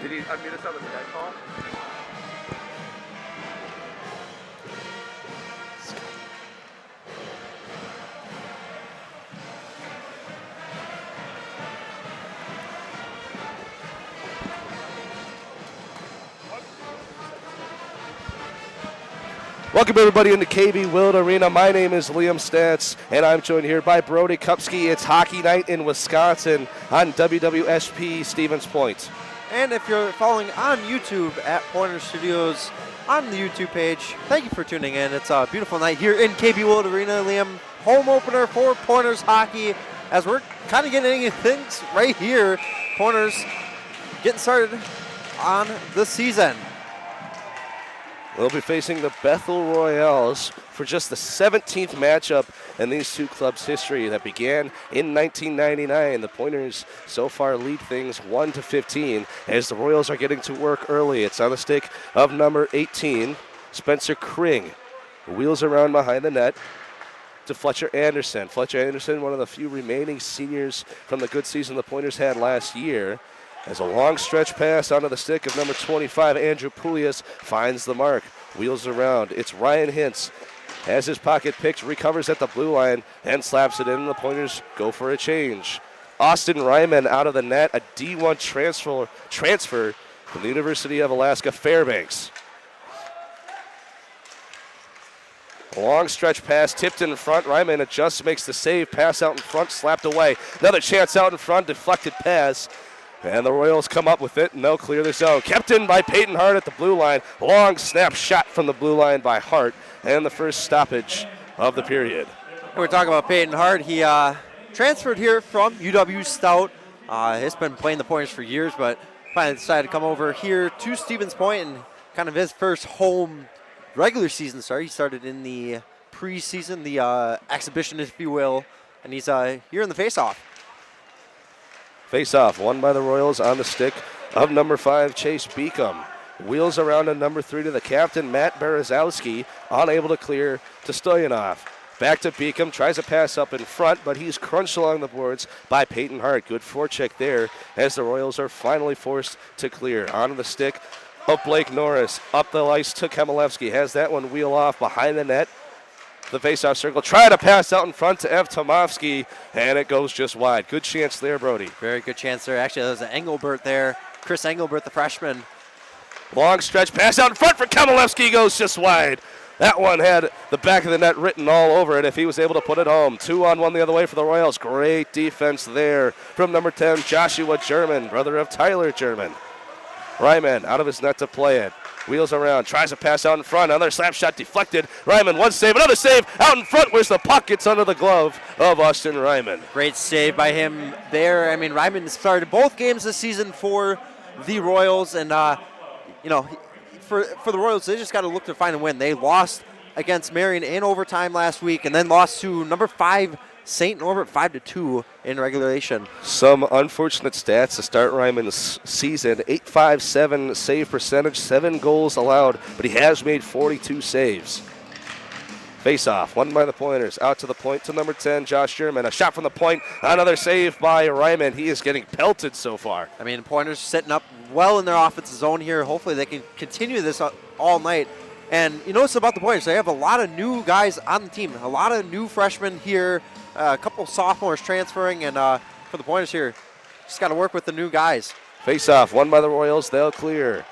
Did he unmute us on the Skype call? Welcome everybody into KB Willet Arena. My name is Liam Statz, and I'm joined here by Brody Kupsky. It's hockey night in Wisconsin on UWSP Stevens Point. And if you're following on YouTube at Pointer Studios on the YouTube page, thank you for tuning in. It's a beautiful night here in KB Willet Arena, Liam. Home opener for Pointers hockey as we're kind of getting into things right here. Pointers getting started on the season. They'll be facing the Bethel Royals for just the 17th matchup in these two clubs' history that began in 1999. The Pointers so far lead things 1-15 as the Royals are getting to work early. It's on the stick of number 18, Spencer Kring. Wheels around behind the net to Fletcher Anderson. Fletcher Anderson, one of the few remaining seniors from the good season the Pointers had last year. As a long stretch pass onto the stick of number 25, Andrew Pulias finds the mark. Wheels around. It's Ryan Hintz. Has his pocket picked, recovers at the blue line, and slaps it in. The Pointers go for a change. Austin Ryman out of the net, a D1 transfer from the University of Alaska Fairbanks. A long stretch pass, tipped in front. Ryman adjusts, makes the save. Pass out in front, slapped away. Another chance out in front, deflected pass. And the Royals come up with it, and they'll clear the zone. Kept in by Peyton Hart at the blue line. Long snap shot from the blue line by Hart, and the first stoppage of the period. We're talking about Peyton Hart. He transferred here from UW Stout. He's been playing the Pointers for years, but finally decided to come over here to Stevens Point and kind of his first home regular season start. He started in the preseason, the exhibition, if you will, and he's here in the faceoff. Face-off, won by the Royals on the stick of number 5, Chase Beacom. Wheels around to number 3 to the captain, Matt Berezowski, unable to clear to Stoyanov. Back to Beacom, tries a pass up in front, but he's crunched along the boards by Peyton Hart. Good forecheck there as the Royals are finally forced to clear. Onto the stick of Blake Norris, up the ice to Kamilevsky. Has that one wheel off behind the net. The face-off circle, try to pass out in front to Ev Tomovsky, and it goes just wide. Good chance there, Brody. Very good chance there. Actually, there's an Engelbert there. Chris Engelbert, the freshman. Long stretch pass out in front for Kamilevsky, goes just wide. That one had the back of the net written all over it if he was able to put it home. 2-on-1 the other way for the Royals. Great defense there from number 10, Joshua German, brother of Tyler German. Ryman out of his net to play it. Wheels around, tries to pass out in front. Another slap shot deflected. Ryman, one save, another save out in front. Where's the puck? It's under the glove of Austin Ryman. Great save by him there. I mean, Ryman started both games this season for the Royals, and for the Royals, they just got to look to find a win. They lost against Marion in overtime last week, and then lost to number 5 St. Norbert 5-2 in regulation. Some unfortunate stats to start Ryman's season. 8.57 save percentage, 7 goals allowed, but he has made 42 saves. Face-off, won by the Pointers. Out to the point to number 10, Josh Sherman. A shot from the point, another save by Ryman. He is getting pelted so far. I mean, Pointers setting up well in their offensive zone here. Hopefully they can continue this all night. And you notice about the Pointers, they have a lot of new guys on the team, a lot of new freshmen here. A couple sophomores transferring, and for the Pointers here, just got to work with the new guys. Face-off, won by the Royals. They'll clear.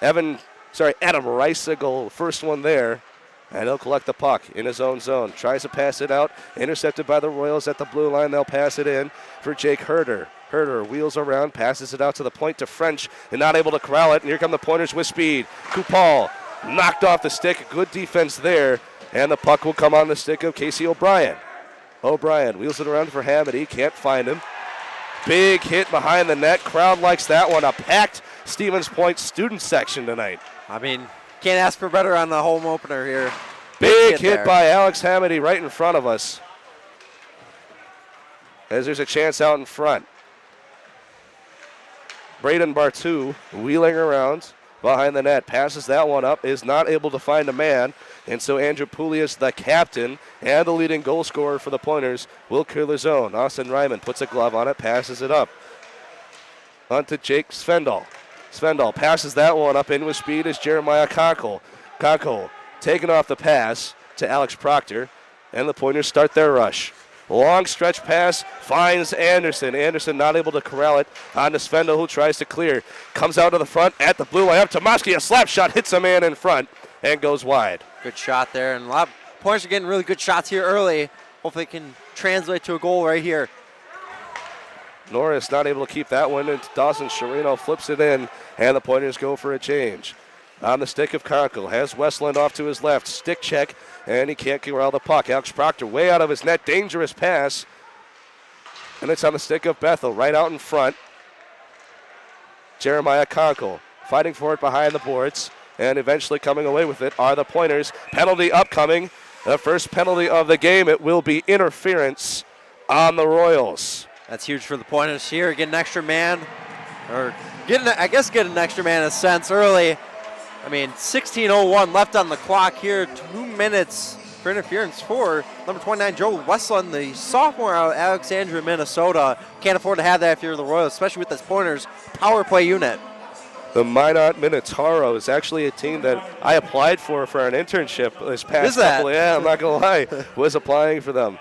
Adam Reisigle, first one there, and he'll collect the puck in his own zone. Tries to pass it out, intercepted by the Royals at the blue line. They'll pass it in for Jake Herter. Herter wheels around, passes it out to the point to French, and not able to corral it. And here come the Pointers with speed. Kupal knocked off the stick. Good defense there, and the puck will come on the stick of Casey O'Brien. O'Brien wheels it around for Hamady, can't find him. Big hit behind the net. Crowd likes that one. A packed Stevens Point student section tonight. I mean, can't ask for better on the home opener here. Big hit by Alex Hamady right in front of us. As there's a chance out in front. Braden Bartu wheeling around behind the net. Passes that one up, is not able to find a man. And so Andrew Pulias, the captain and the leading goal scorer for the Pointers, will clear the zone. Austin Ryman puts a glove on it, passes it up. On to Jake Svendal. Svendal passes that one up in with speed as Jeremiah Conkle. Conkle taking off the pass to Alex Proctor, and the Pointers start their rush. Long stretch pass finds Anderson. Anderson not able to corral it on to Svendal, who tries to clear. Comes out to the front at the blue line up to Tomaski. A slap shot hits a man in front and goes wide. Good shot there, and a lot of Pointers are getting really good shots here early. Hopefully it can translate to a goal right here. Norris not able to keep that one, and Dawson Sherino flips it in, and the Pointers go for a change. On the stick of Conkle, has Westland off to his left. Stick check, and he can't corral the puck. Alex Proctor way out of his net. Dangerous pass. And it's on the stick of Bethel, right out in front. Jeremiah Conkle fighting for it behind the boards, and eventually coming away with it are the Pointers. Penalty upcoming. The first penalty of the game. It will be interference on the Royals. That's huge for the Pointers here. Get an extra man, or get an extra man in a sense early. I mean, 16:01 left on the clock here. 2 minutes for interference for number 29, Joe Westland, the sophomore out of Alexandria, Minnesota. Can't afford to have that if you're the Royals, especially with this Pointers power play unit. The Minot Minotauro is actually a team that I applied for an internship this past couple. Yeah, I'm not going to lie. Was applying for them.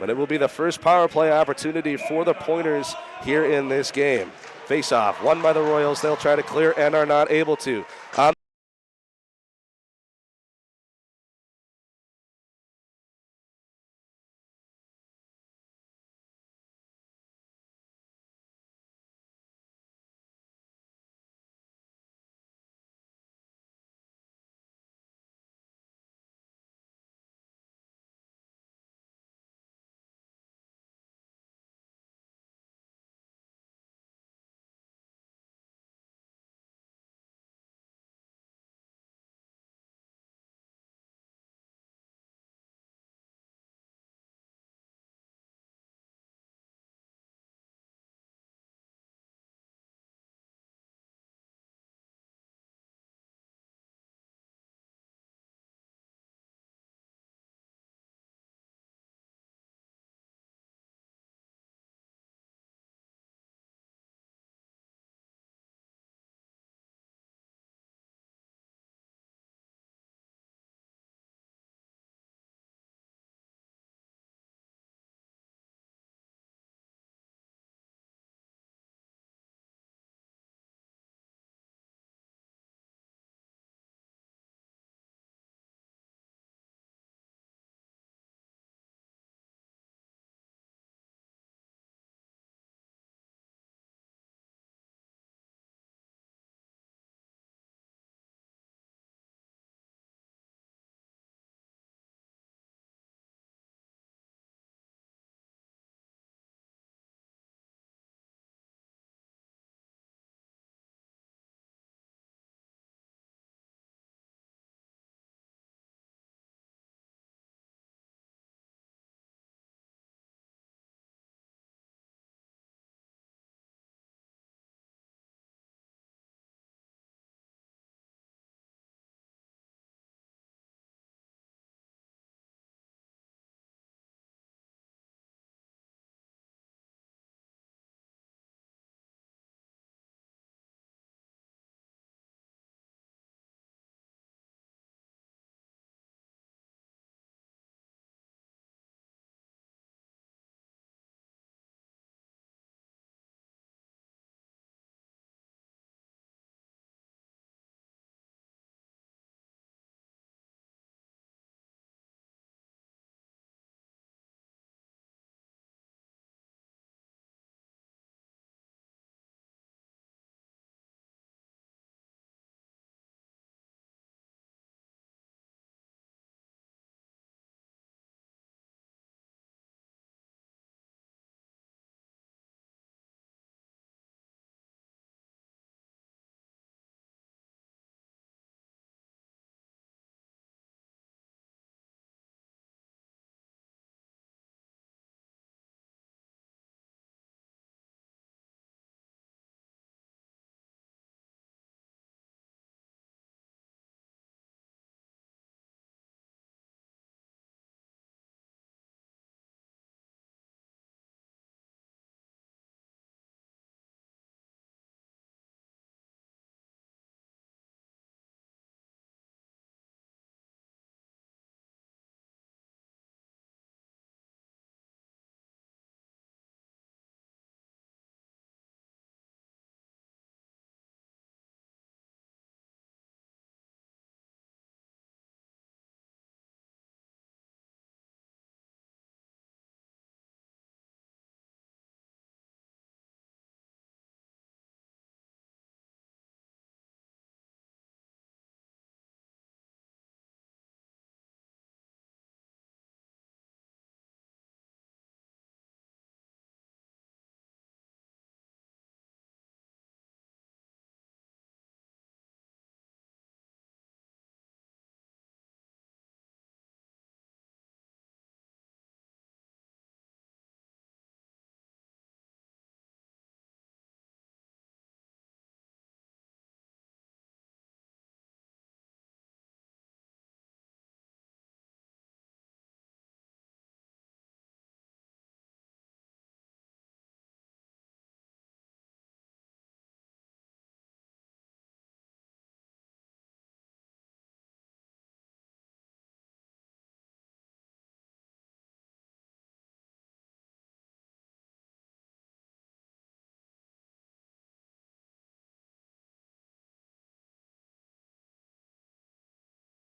But it will be the first power play opportunity for the Pointers here in this game. Face-off, won by the Royals. They'll try to clear and are not able to.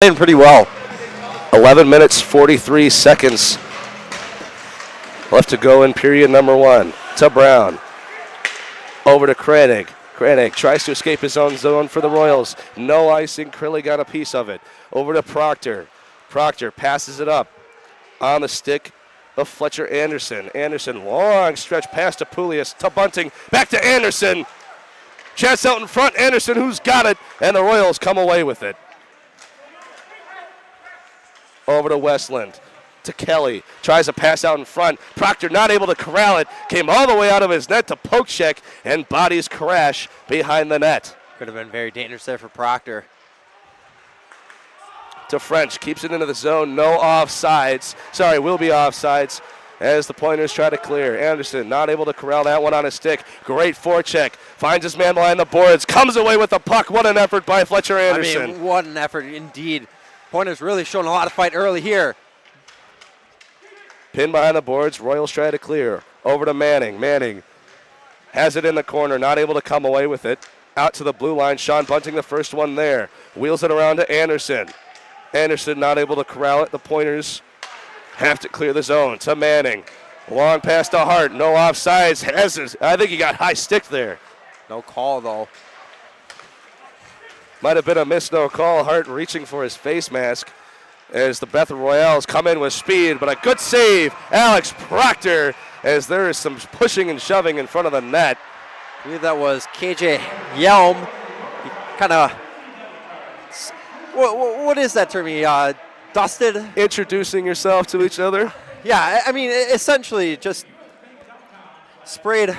in pretty well. 11 minutes, 43 seconds left to go in period number 1. To Brown. Over to Kranig. Kranig tries to escape his own zone for the Royals. No icing. Crilly got a piece of it. Over to Proctor. Proctor passes it up on the stick of Fletcher Anderson. Anderson, long stretch pass to Pulias. To Bunting. Back to Anderson. Chance out in front. Anderson, who's got it. And the Royals come away with it. Over to Westland. To Kelly. Tries a pass out in front. Proctor not able to corral it. Came all the way out of his net to Pokecheck, and bodies crash behind the net. Could have been very dangerous there for Proctor. To French. Keeps it into the zone. No offsides. Sorry, will be offsides as the Pointers try to clear. Anderson not able to corral that one on his stick. Great forecheck. Finds his man behind the boards. Comes away with the puck. What an effort by Fletcher Anderson. I mean, what an effort indeed. Pointers really showing a lot of fight early here. Pin behind the boards. Royals try to clear. Over to Manning. Manning has it in the corner. Not able to come away with it. Out to the blue line. Sean Bunting the first one there. Wheels it around to Anderson. Anderson not able to corral it. The Pointers have to clear the zone. To Manning. Long pass to Hart. No offsides. I think he got high stick there. No call, though. Might have been a miss, no call. Hart reaching for his face mask as the Bethel Royals come in with speed, but a good save. Alex Proctor, as there is some pushing and shoving in front of the net. I believe that was KJ Yelm. He kind of, what is that term? He dusted? Introducing yourself to each other? Yeah, I mean, essentially just sprayed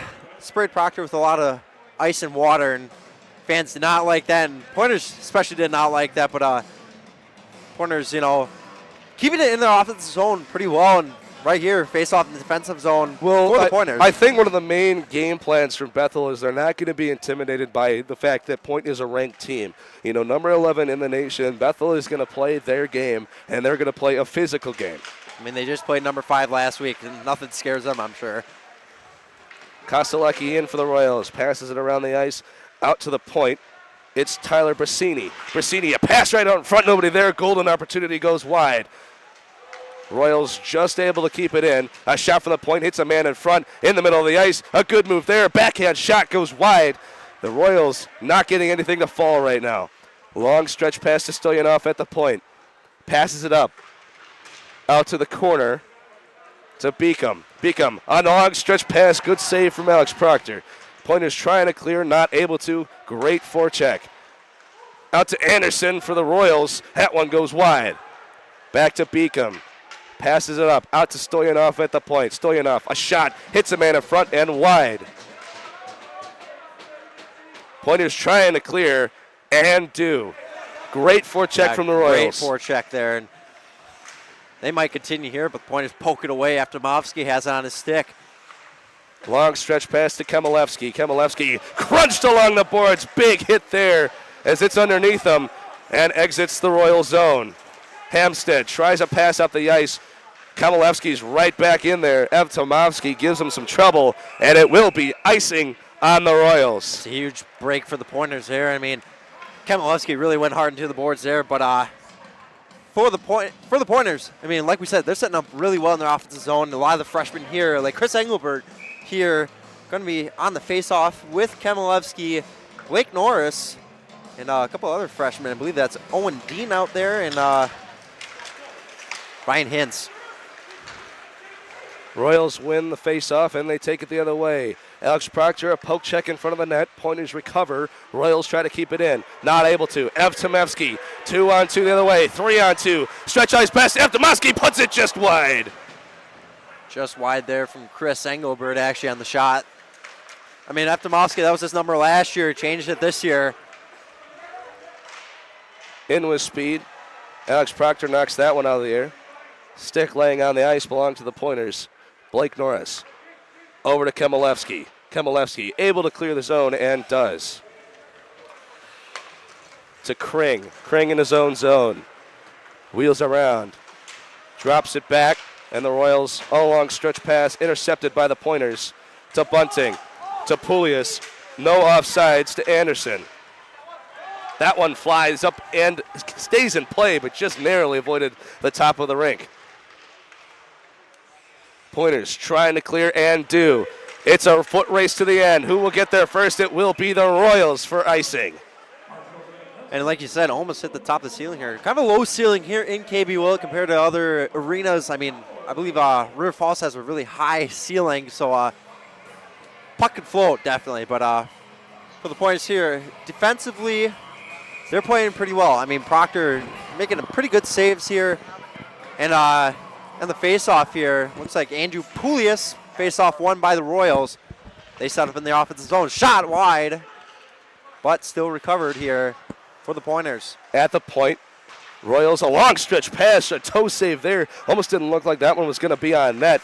Proctor with a lot of ice and water, and fans did not like that, and Pointers especially did not like that, but Pointers, keeping it in their offensive zone pretty well, and right here, face off in the defensive zone for the Pointers. I think one of the main game plans from Bethel is they're not going to be intimidated by the fact that Point is a ranked team. Number 11 in the nation, Bethel is going to play their game, and they're going to play a physical game. I mean, they just played number 5 last week, and nothing scares them, I'm sure. Kostelecki in for the Royals, passes it around the ice, out to the point. It's Tyler Brasini. Brasini, a pass right out in front, nobody there. Golden opportunity goes wide. Royals just able to keep it in. A shot from the point, hits a man in front, in the middle of the ice. A good move there. Backhand shot goes wide. The Royals not getting anything to fall right now. Long stretch pass to Stoyanov at the point. Passes it up. Out to the corner to Beacom. Beacom, a long stretch pass. Good save from Alex Proctor. Pointers trying to clear, not able to. Great forecheck. Out to Anderson for the Royals. That one goes wide. Back to Beacom. Passes it up. Out to Stoyanov at the point. Stoyanov, a shot. Hits a man in front and wide. Pointers trying to clear and do. Great forecheck from the Royals. Great forecheck there. And they might continue here, but the Pointers poke it away after Movsky has it on his stick. Long stretch pass to Kemelevsky. Kemelevsky crunched along the boards. Big hit there as it's underneath him and exits the Royal zone. Hamstead tries a pass up the ice. Kemelevsky's right back in there. Ev Tomovsky gives him some trouble, and it will be icing on the Royals. It's a huge break for the Pointers there. I mean, Kemelevsky really went hard into the boards there, but for the Pointers, I mean, like we said, they're setting up really well in their offensive zone. A lot of the freshmen here, like Chris Engelbert here, going to be on the face-off with Kemelevsky, Blake Norris, and a couple other freshmen. I believe that's Owen Dean out there and Ryan Hintz. Royals win the face-off, and they take it the other way. Alex Proctor, a poke check in front of the net. Pointers recover. Royals try to keep it in. Not able to. Ev Tomevsky, 2-on-2 the other way. 3-on-2. Stretch ice pass. Ev Tomevsky puts it just wide. Just wide there from Chris Engelbert actually on the shot. I mean, Ev Tomevsky, that was his number last year. Changed it this year. In with speed. Alex Proctor knocks that one out of the air. Stick laying on the ice belonged to the Pointers. Blake Norris. Over to Kemelevsky. Kemelevsky able to clear the zone and does. To Kring. Kring in his own zone. Wheels around. Drops it back. And the Royals, all along stretch pass, intercepted by the Pointers. To Bunting. To Pulias. No offsides to Anderson. That one flies up and stays in play, but just narrowly avoided the top of the rink. Pointers trying to clear and do. It's a foot race to the end. Who will get there first? It will be the Royals for icing. And like you said, almost hit the top of the ceiling here. Kind of a low ceiling here in KB Willet compared to other arenas. I mean, I believe River Falls has a really high ceiling, so puck could float, definitely. But for the Pointers here, defensively, they're playing pretty well. I mean, Proctor making pretty good saves here. And the face-off here, looks like Andrew Poulias, face-off won by the Royals. They set up in the offensive zone. Shot wide, but still recovered here for the Pointers. At the point, Royals, a long stretch pass, a toe save there. Almost didn't look like that one was going to be on net.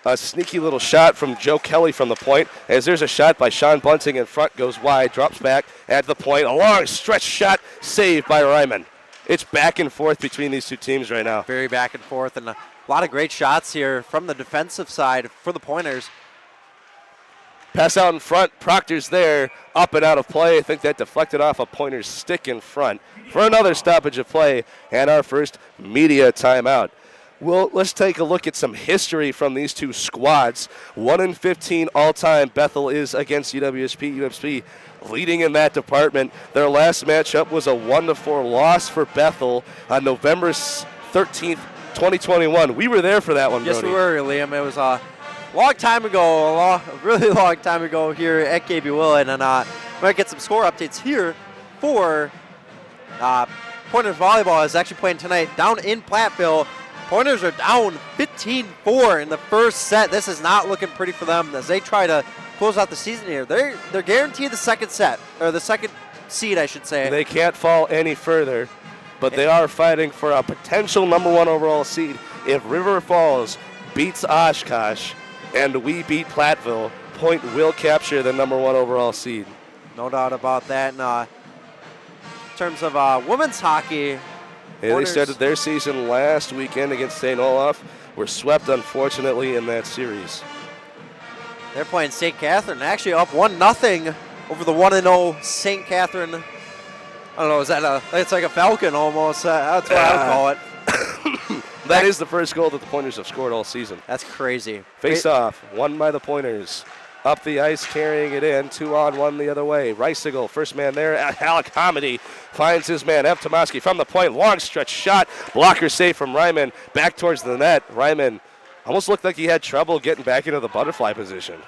A sneaky little shot from Joe Kelly from the point, as there's a shot by Sean Bunting in front, goes wide, drops back at the point. A long stretch shot, saved by Ryman. It's back and forth between these two teams right now. Very back and forth, and a lot of great shots here from the defensive side for the Pointers. Pass out in front, Proctor's there, up and out of play. I think that deflected off a Pointer's stick in front for another stoppage of play and our first media timeout. Well, let's take a look at some history from these two squads. 1-15 all-time Bethel is against UWSP. UWSP leading in that department. Their last matchup was a 1-4 loss for Bethel on November 13th, 2021. We were there for that one, Yes, Brody. we were, Liam. It was a long time ago, a really long time ago here at KB Willet. And we're going to get some score updates here for Pointers Volleyball is actually playing tonight down in Platteville. Pointers are down 15-4 in the first set. This is not looking pretty for them as they try to close out the season here. They're guaranteed the second set, or the second seed, I should say. They can't fall any further, but they are fighting for a potential #1 overall seed. If River Falls beats Oshkosh and we beat Platteville, Point will capture the #1 overall seed. No doubt about that. And, in terms of women's hockey, Yeah, they started their season last weekend against St. Olaf. Were swept, unfortunately, in that series. they're playing St. Catherine, actually up 1-0 over the 1-0 St. Catherine. I don't know, is that it's like a Falcon almost. That's what I would call it. That is the first goal that the Pointers have scored all season. That's crazy. Face off, won by the Pointers. Up the ice, carrying it in, 2-on-1 the other way. Reisigle, first man there. Alec Hamidi finds his man, Ev Tomaski from the point. Long stretch shot, blocker save from Ryman. Back towards the net. Ryman almost looked like he had trouble getting back into the butterfly position.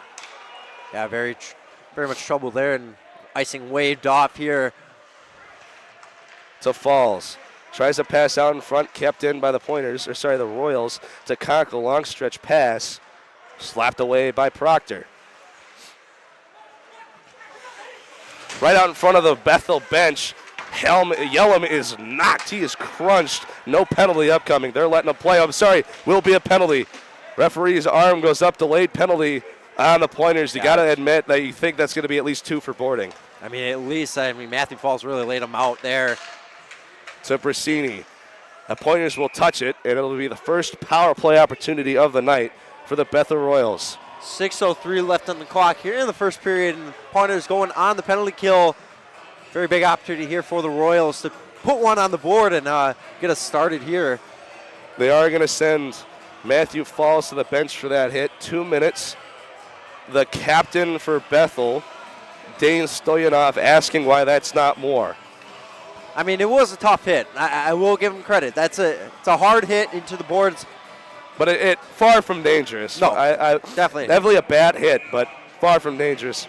Yeah, very much trouble there, and icing waved off here. To Falls. Tries to pass out in front, kept in by the the Royals. To Conkle, long stretch pass. Slapped away by Proctor. Right out in front of the Bethel bench, Yellum is knocked. He is crunched. No penalty upcoming. They're letting him play. I'm sorry, will be a penalty. Referee's arm goes up, delayed penalty on the Pointers. You got to admit that you think that's going to be at least 2 for boarding. I mean, at least, Matthew Falls really laid him out there. To Brasini. The Pointers will touch it, and it'll be the first power play opportunity of the night for the Bethel Royals. 6:03 left on the clock here in the first period, and Pointers going on the penalty kill. Very big opportunity here for the Royals to put one on the board and get us started here. They are going to send Matthew Falls to the bench for that hit. 2 minutes. The captain for Bethel, Dane Stoyanov, asking why that's not more. I mean, it was a tough hit. I will give him credit. It's a hard hit into the boards. But it far from dangerous. No, definitely. Definitely a bad hit, but far from dangerous.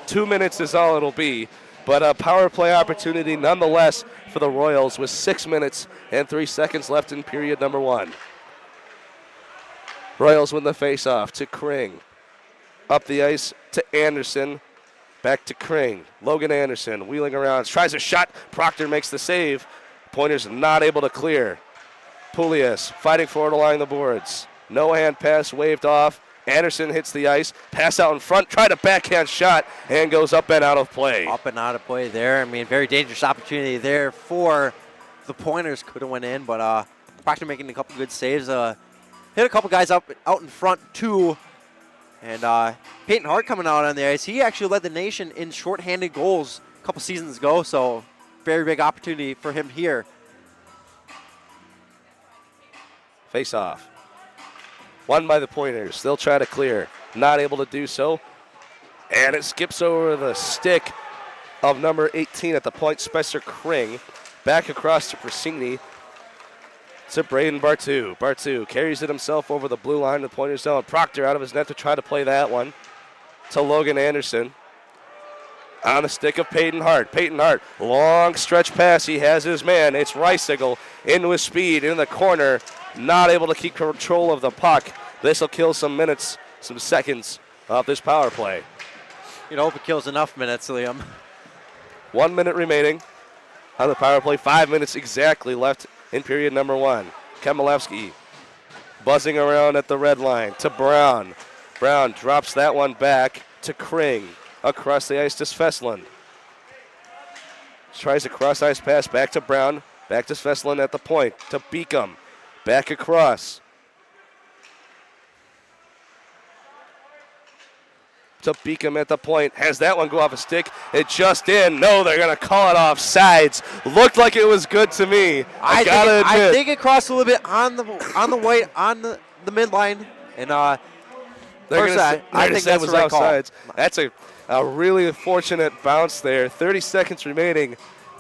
2 minutes is all it'll be, but a power play opportunity nonetheless for the Royals with 6 minutes and 3 seconds left in period #1. Royals win the faceoff to Kring. Up the ice to Anderson. Back to Kring. Logan Anderson wheeling around. Tries a shot. Proctor makes the save. Pointers not able to clear. Poulias fighting forward along the boards. No hand pass waved off. Anderson hits the ice. Pass out in front. Tried a backhand shot and goes up and out of play. Up and out of play there. I mean, very dangerous opportunity there for the Pointers. Could have went in, but Proctor making a couple good saves. Hit a couple guys out in front too. And Peyton Hart coming out on the ice. He actually led the nation in shorthanded goals couple seasons ago, so very big opportunity for him here. Face off. Won by the Pointers. They'll try to clear. Not able to do so. And it skips over the stick of number 18 at the point, Spencer Kring. Back across to Persini. To Braden Bartu. Bartu carries it himself over the blue line to the Pointer zone. Proctor out of his net to try to play that one. To Logan Anderson. On the stick of Peyton Hart. Peyton Hart, long stretch pass. He has his man. It's Reisigle in with speed in the corner. Not able to keep control of the puck. This will kill some minutes, some seconds off this power play. You hope it kills enough minutes, Liam. 1 minute remaining on the power play. 5 minutes exactly left in period number 1. Kemelevsky buzzing around at the red line to Brown. Brown drops that one back to Kring. Across the ice to Svesland. Tries a cross-ice pass back to Brown. Back to Svesland at the point. To Beacom. Back across. To Beacom at the point. Has that one go off a stick. It just in. No, they're going to call it off sides. Looked like it was good to me. I gotta admit. I think it crossed a little bit on the midline. And I think that's the right call. That's a really fortunate bounce there. 30 seconds remaining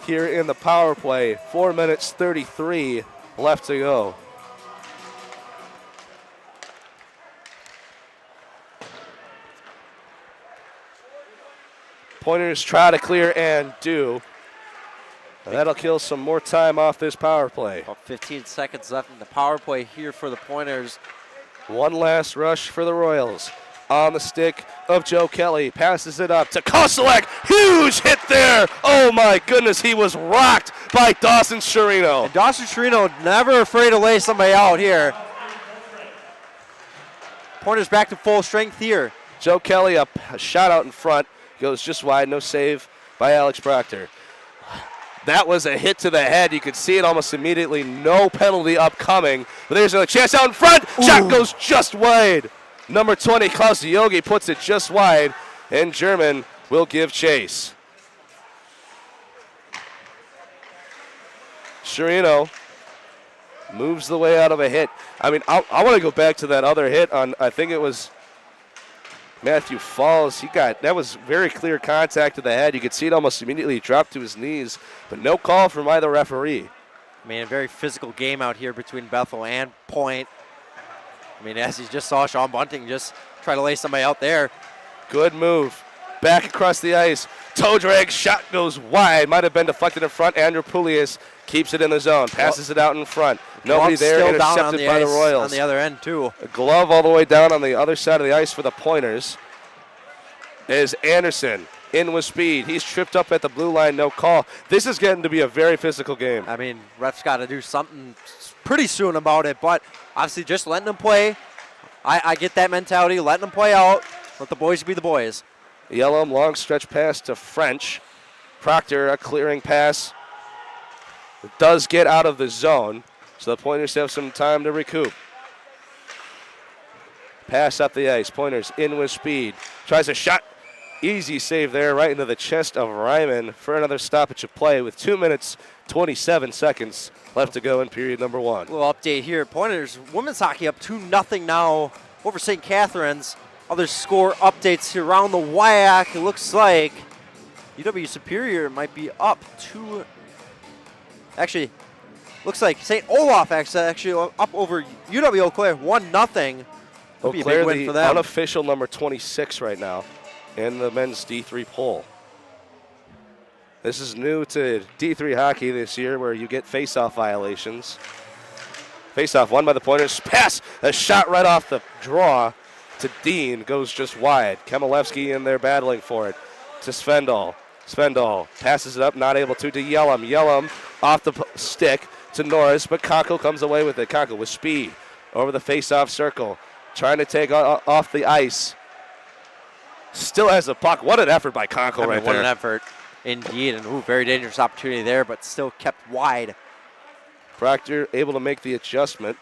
here in the power play. 4 minutes 33 left to go. Pointers try to clear and do. That'll kill some more time off this power play. About 15 seconds left in the power play here for the Pointers. One last rush for the Royals. On the stick of Joe Kelly. Passes it up to Koselek. Huge hit there. Oh, my goodness. He was rocked by Dawson Sherino. And Dawson Sherino never afraid to lay somebody out here. Pointers back to full strength here. Joe Kelly, a shot out in front. Goes just wide. No save by Alex Proctor. That was a hit to the head. You could see it almost immediately. No penalty upcoming. But there's another chance out in front. Shot goes just wide. Number 20, Klaus Yogi, puts it just wide, and German will give chase. Sherino moves the way out of a hit. I mean, I want to go back to that other hit on, I think it was Matthew Falls. That was very clear contact to the head. You could see it almost immediately. He dropped to his knees, but no call from either referee. I mean, a very physical game out here between Bethel and Point. I mean, as you just saw, Sean Bunting just try to lay somebody out there. Good move. Back across the ice. Toe drag. Shot goes wide. Might have been deflected in front. Andrew Pulias keeps it in the zone. Passes it out in front. Nobody there. Intercepted by the Royals. On the other end, too. A glove all the way down on the other side of the ice for the Pointers is Anderson. In with speed. He's tripped up at the blue line. No call. This is getting to be a very physical game. I mean, ref's got to do something pretty soon about it, but obviously just letting them play. I get that mentality, letting them play out. Let the boys be the boys. Yellum, long stretch pass to French. Proctor, a clearing pass. It does get out of the zone, so the Pointers have some time to recoup. Pass up the ice. Pointers in with speed. Tries a shot. Easy save there right into the chest of Ryman for another stoppage of play with 2 minutes, 27 seconds left to go in period number 1. A little update here. Pointers women's hockey up 2-0 now over St. Catharines. Other score updates here around the WIAC. It looks like UW Superior might be up 2. Actually, looks like St. Olaf actually up over UW Eau Claire 1-0. Eau Claire, the unofficial number 26 right now in the men's D3 poll. This is new to D3 hockey this year where you get face-off violations. Face-off won by the Pointers. Pass, a shot right off the draw to Dean, goes just wide. Kemelevsky in there battling for it to Svendal. Svendal passes it up, not able to Yellum. Yellum off the stick to Norris, but Conkle comes away with it. Conkle with speed over the face-off circle, trying to take off the ice. Still has the puck. What an effort by Conkle right there. What an effort indeed, and very dangerous opportunity there, but still kept wide. Proctor able to make the adjustment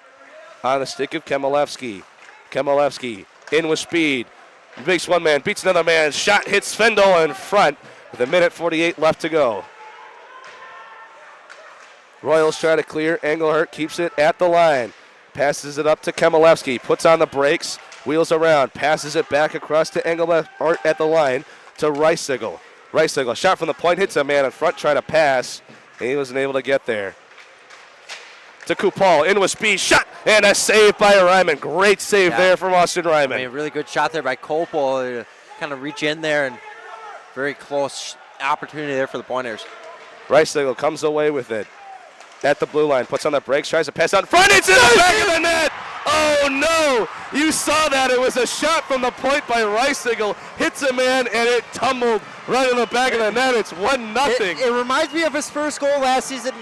on the stick of Kemelevsky. Kemelevsky in with speed. Makes one man, beats another man. Shot hits Svendal in front. with 1:48 left to go. Royals try to clear. Engelhardt keeps it at the line. Passes it up to Kemelevsky. Puts on the brakes. Wheels around. Passes it back across to Engelhardt at the line to Reisigel. Reisigel, shot from the point. Hits a man in front. Trying to pass. And he wasn't able to get there. To Kupal. In with speed. Shot. And a save by Ryman. Great save there from Austin Ryman. I mean, really good shot there by Kopel. Kind of reach in there, and very close opportunity there for the Pointers. Reisigel comes away with it. At the blue line, puts on the brakes, tries to pass out in front. It's in the back of the net. Oh no! You saw that. It was a shot from the point by Reisigel. Hits a man and it tumbled right in the back of the net. It's 1-0. It reminds me of his first goal last season,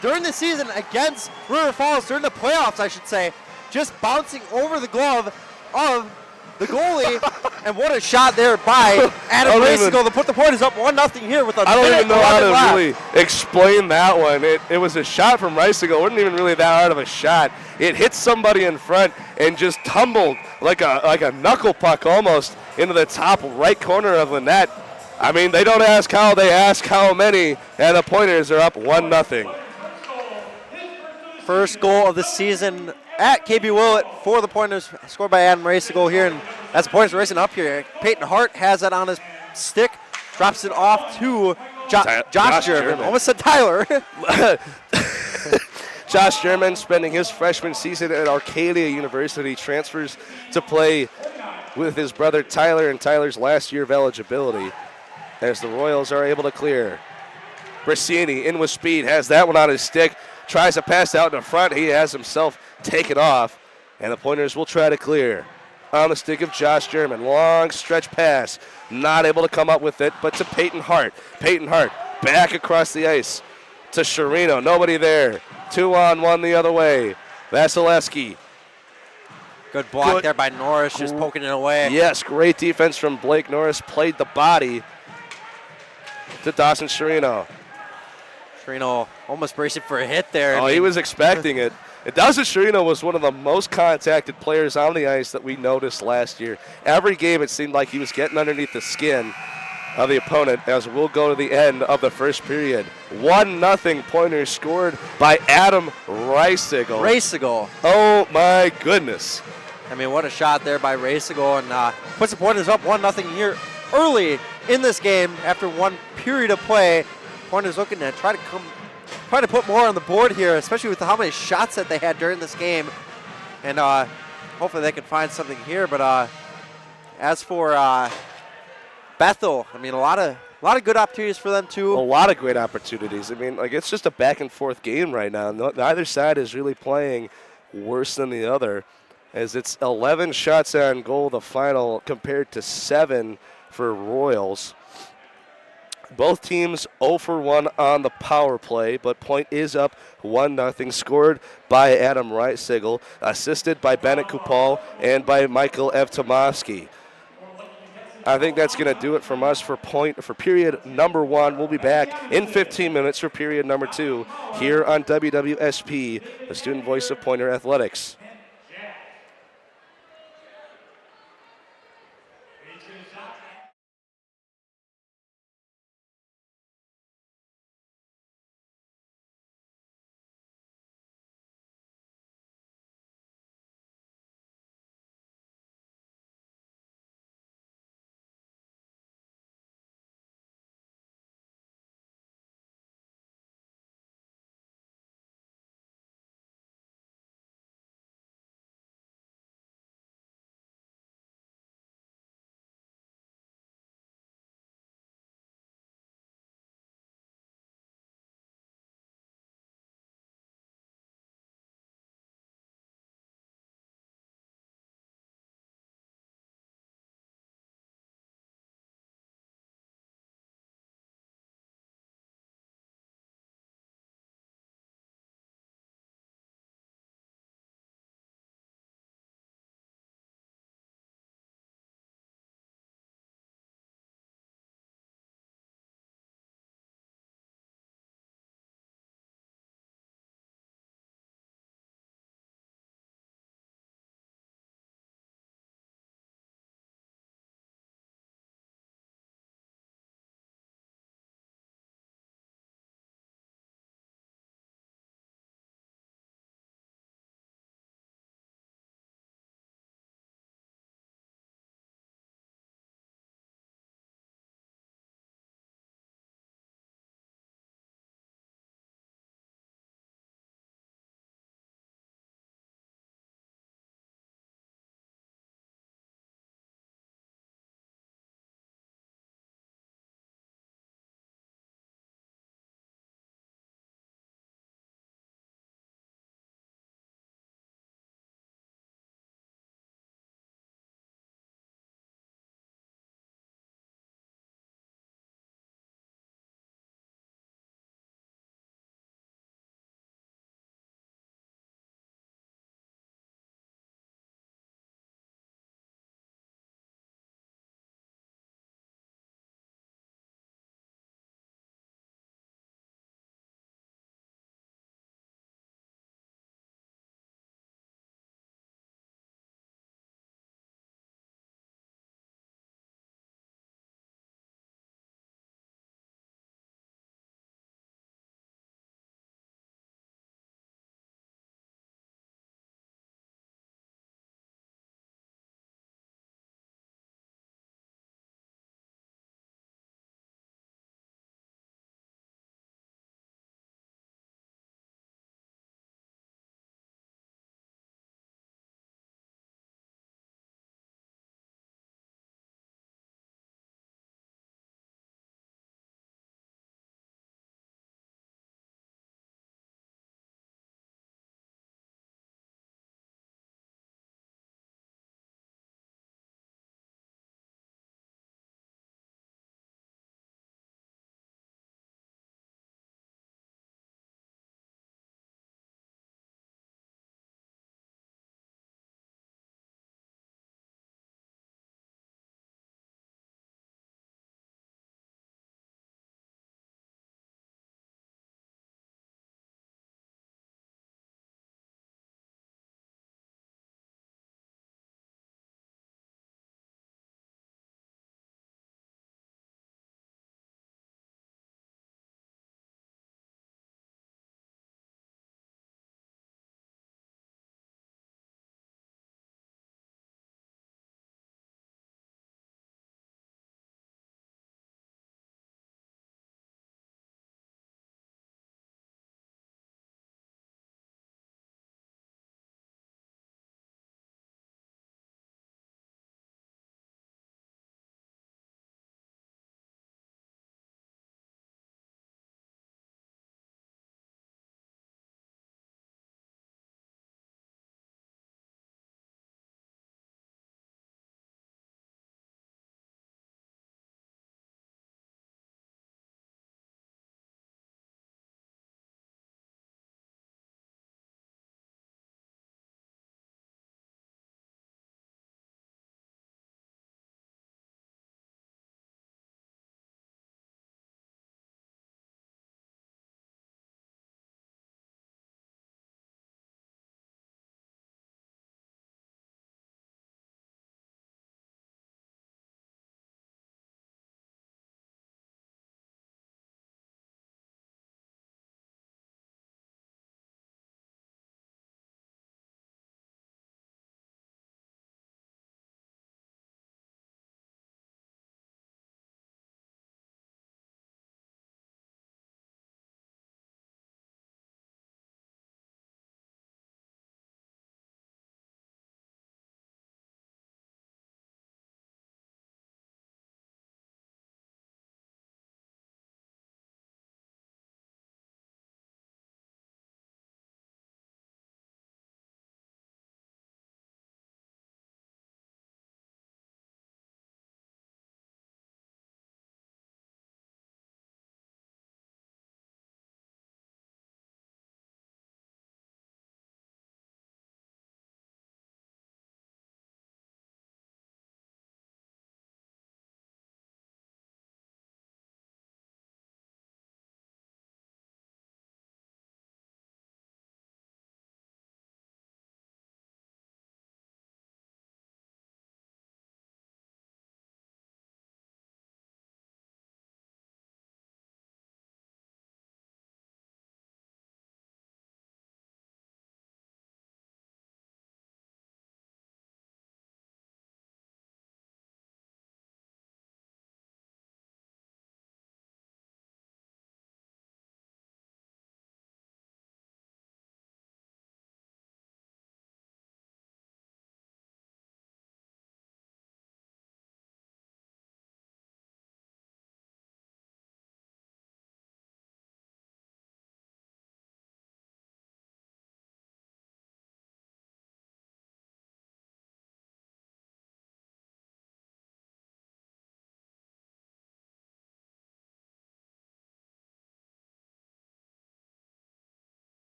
during the season against River Falls, during the playoffs, I should say. Just bouncing over the glove of the goalie, and what a shot there by Adam Reisigel to put the Pointers up 1-0 here with a I don't even know how to left. really explain that one. It was a shot from Reisigel. It wasn't even really that hard of a shot. It hit somebody in front and just tumbled like a knuckle puck almost into the top right corner of the net. I mean, they don't ask how, they ask how many, and the Pointers are up 1-0. First goal of the season at KB Willet for the Pointers, scored by Adam Reisigel here, and as the Pointers racing up here, Peyton Hart has that on his stick, drops it off to Josh German. Almost said Tyler. Josh German, spending his freshman season at Arcadia University, transfers to play with his brother Tyler in Tyler's last year of eligibility, as the Royals are able to clear. Brissini in with speed, has that one on his stick, tries to pass out in the front. He has himself taken off, and the Pointers will try to clear. On the stick of Josh German, long stretch pass, not able to come up with it, but to Peyton Hart. Peyton Hart back across the ice to Sherino, nobody there. 2-on-1 the other way. Vasilevsky. Good block there by Norris, just poking it away. Yes, great defense from Blake Norris. Played the body to Dawson Sherino. Sherino almost bracing for a hit there. Oh, he was expecting it. Dawson Sherino was one of the most contacted players on the ice that we noticed last year. Every game it seemed like he was getting underneath the skin of the opponent, as we'll go to the end of the first period. 1-0 Pointers, scored by Adam Reisigel. Oh my goodness. I mean, what a shot there by Reisigel, and puts the Pointers up 1-0 here early in this game after one period of play. Pointers looking to try to put more on the board here, especially with how many shots that they had during this game, and hopefully they can find something here. But as for Bethel, I mean, a lot of good opportunities for them too. A lot of great opportunities. I mean, like, it's just a back and forth game right now. Neither side is really playing worse than the other, as it's 11 shots on goal the final compared to 7 for Royals. Both teams 0 for 1 on the power play, but Point is up 1-0, scored by Adam Reisigel, assisted by Bennett Kupal and by Michael Evtomovsky. I think that's going to do it from us for period number 1. We'll be back in 15 minutes for period number 2 here on WWSP, the student voice of Pointer Athletics.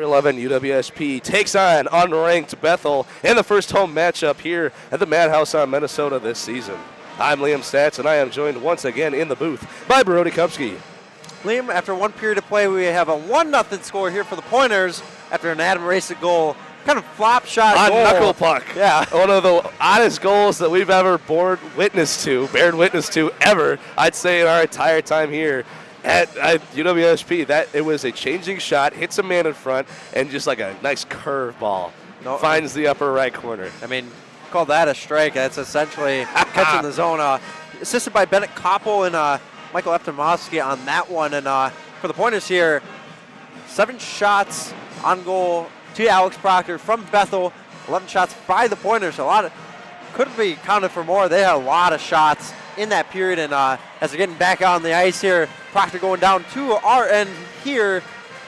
11 UWSP takes on unranked Bethel in the first home matchup here at the Madhouse on Minnesota this season. I'm Liam Statz, and I am joined once again in the booth by Brody Kupsky. Liam, after one period of play, we have a 1-0 score here for the Pointers after an Adam Racing goal. Kind of flop shot On goal. knuckle puck. Yeah. One of the oddest goals that we've ever bared witness to ever, I'd say, in our entire time here at UWSP. That it was a changing shot, hits a man in front, and just like a nice curve ball finds the upper right corner. I mean, call that a strike. That's essentially catching the zone. Assisted by Bennett Koppel and Michael Eftimowski on that one. And for the Pointers here, 7 shots on goal to Alex Proctor from Bethel. 11 shots by the Pointers. A lot of could be counted for more. They had a lot of shots in that period. And as they're getting back out on the ice here, Proctor going down to our end here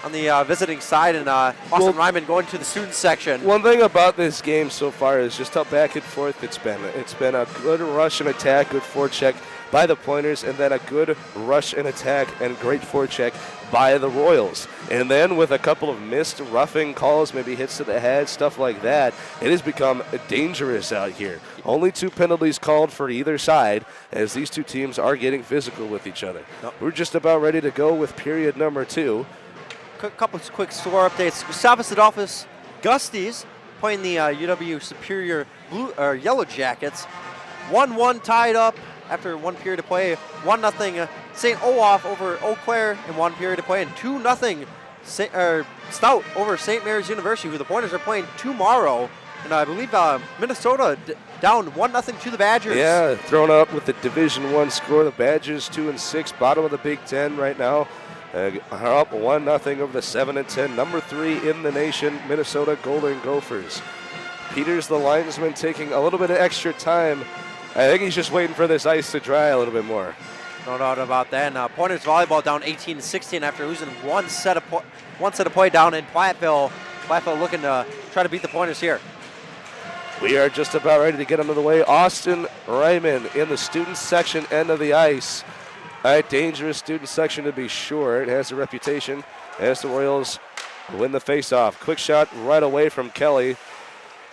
on the visiting side, and Austin Ryman going to the student section. One thing about this game so far is just how back and forth it's been. It's been a good rush and attack, good forecheck by the Pointers, and then a good rush and attack and great forecheck by the Royals. And then with a couple of missed roughing calls, maybe hits to the head, stuff like that, it has become dangerous out here. Only 2 penalties called for either side as these two teams are getting physical with each other. We're just about ready to go with period number 2. A couple of quick score updates. Gustavus Adolphus Gusties playing the UW Superior Yellow Jackets. 1-1 tied up after 1 period of play. 1-0 St. Olaf over Eau Claire in 1 period of play, and 2-0 Stout over St. Mary's University, who the Pointers are playing tomorrow. And I believe Minnesota down 1-0 to the Badgers. Yeah, thrown up with the Division I score. The Badgers 2-6, bottom of the Big Ten right now. Are up 1-0 over the 7-10, number 3 in the nation, Minnesota Golden Gophers. Peters, the linesman, taking a little bit of extra time. I think he's just waiting for this ice to dry a little bit more. No doubt about that. And Pointers volleyball down 18-16 after losing one set of play down in Platteville. Platteville looking to try to beat the Pointers here. We are just about ready to get under the way. Austin Ryman in the student section end of the ice. All right, dangerous student section to be sure. It has a reputation as the Royals win the faceoff. Quick shot right away from Kelly.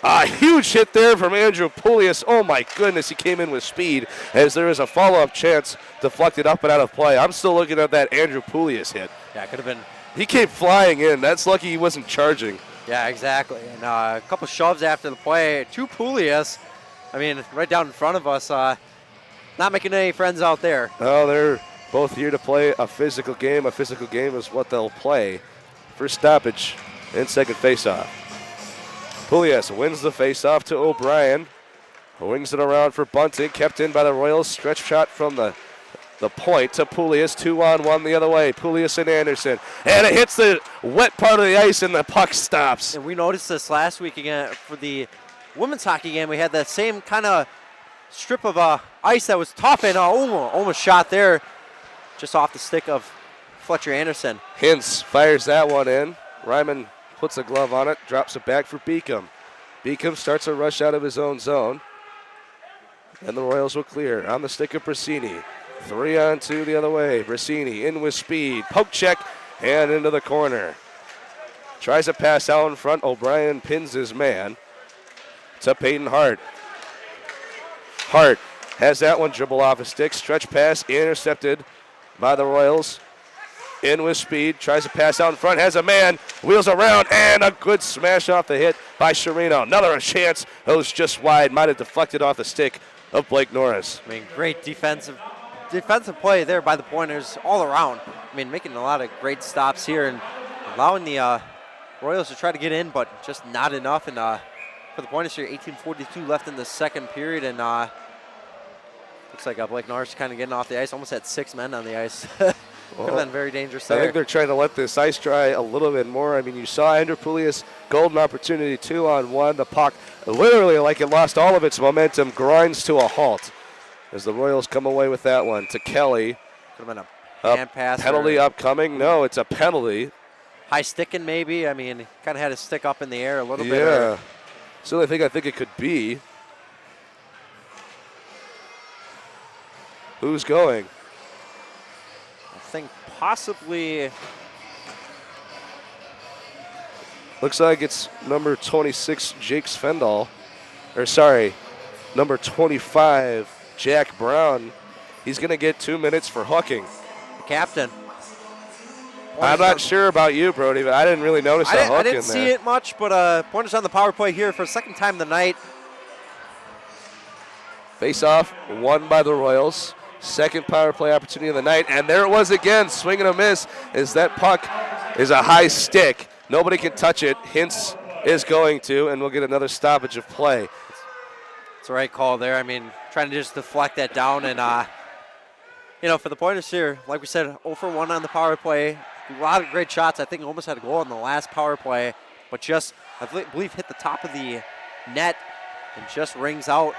A huge hit there from Andrew Poulias. Oh my goodness, he came in with speed as there is a follow-up chance deflected up and out of play. I'm still looking at that Andrew Poulias hit. Yeah, it could have been. He came flying in. That's lucky he wasn't charging. Yeah, exactly. And a couple shoves after the play to Poulias. I mean, right down in front of us. Not making any friends out there. Oh, they're both here to play a physical game. A physical game is what they'll play. First stoppage and second faceoff. Poulias wins the faceoff to O'Brien. Wings it around for Bunting. Kept in by the Royals. Stretch shot from the point to Poulias. 2-on-1 the other way. Poulias and Anderson. And it hits the wet part of the ice and the puck stops. And we noticed this last week again for the women's hockey game. We had that same kind of strip of ice that was tough, and almost shot there just off the stick of Fletcher Anderson. Hintz fires that one in. Ryman puts a glove on it, drops it back for Beacom. Beacom starts a rush out of his own zone. And the Royals will clear on the stick of Brasini. 3-on-2 the other way. Brasini in with speed. Poke check and into the corner. Tries a pass out in front. O'Brien pins his man. To Peyton Hart. Hart has that one dribble off his stick. Stretch pass intercepted by the Royals. In with speed. Tries to pass out in front. Has a man. Wheels around. And a good smash off the hit by Sherino. Another chance. That was just wide. Might have deflected off the stick of Blake Norris. I mean, great defensive play there by the Pointers all around. I mean, making a lot of great stops here and allowing the Royals to try to get in, but just not enough. And for the Pointers here, 18:42 left in the second period, and looks like Blake Norris kind of getting off the ice. Almost had 6 men on the ice. Could have been very dangerous there. I think they're trying to let this ice dry a little bit more. I mean, you saw Andrew Poulias, golden opportunity, 2-on-1. The puck, literally like it lost all of its momentum, grinds to a halt as the Royals come away with that one to Kelly. Could have been a hand pass. Penalty upcoming. No, it's a penalty. High sticking maybe. I mean, kind of had his stick up in the air a little bit. Yeah. So I think it could be. Who's going? I think possibly Looks like it's number 26, Jake Svendal. Or sorry, number 25, Jack Brown. He's going to get 2 minutes for hooking. The captain. I'm not sure about you, Brody, but I didn't really notice that hook in there. I didn't see it much, but pointers on the power play here for the second time of the night. Face-off won by the Royals. Second power play opportunity of the night, and there it was again. Swing and a miss as that puck is a high stick. Nobody can touch it. Hintz is going to, and we'll get another stoppage of play. It's the right call there. I mean, trying to just deflect that down, and for the Pointers here, like we said, 0 for 1 on the power play. A lot of great shots. I think almost had a goal in the last power play, but just, I believe, hit the top of the net and just rings out.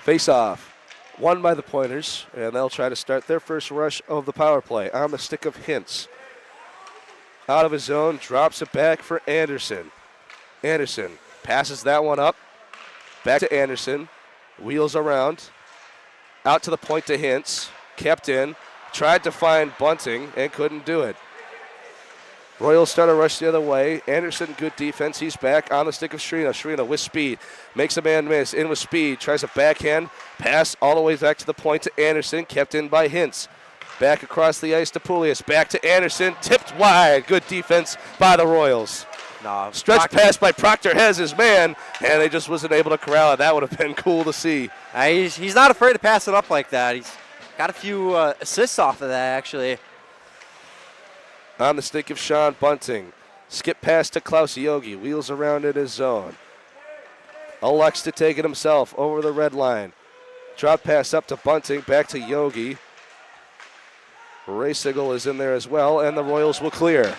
Face-off won by the Pointers, and they'll try to start their first rush of the power play on the stick of Hintz. Out of his zone, drops it back for Anderson. Anderson passes that one up. Back to Anderson. Wheels around. Out to the point to Hintz. Kept in. Tried to find Bunting and couldn't do it. Royals start a rush the other way. Anderson, good defense. He's back on the stick of Shrina. Shrina with speed. Makes a man miss. In with speed. Tries a backhand. Pass all the way back to the point to Anderson. Kept in by Hintz. Back across the ice to Poulias. Back to Anderson. Tipped wide. Good defense by the Royals. Stretch pass by Proctor has his man, and they just wasn't able to corral it. That would have been cool to see. He's not afraid to pass it up like that. He's got a few assists off of that, actually. On the stick of Sean Bunting. Skip pass to Klaus Yogi. Wheels around in his zone. Elects to take it himself over the red line. Drop pass up to Bunting. Back to Yogi. Ray Sigel is in there as well, and the Royals will clear.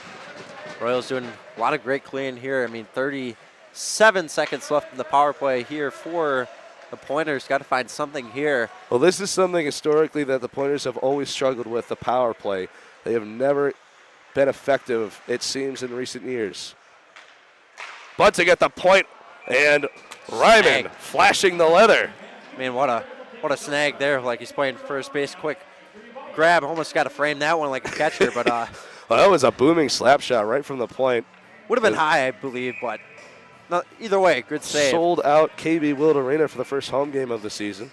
Royals doing a lot of great clearing here. I mean, 37 seconds left in the power play here for the Pointers. Got to find something here. Well, this is something historically that the Pointers have always struggled with, the power play. They have never been effective, it seems, in recent years. Bunting at the point, and Ryman flashing the leather. I mean, what a snag there, like he's playing first base. Quick grab, almost got to frame that one like a catcher, but well, that was a booming slap shot right from the point. Would have been high, I believe, but either way, good save. Sold out KB Willet Arena for the first home game of the season.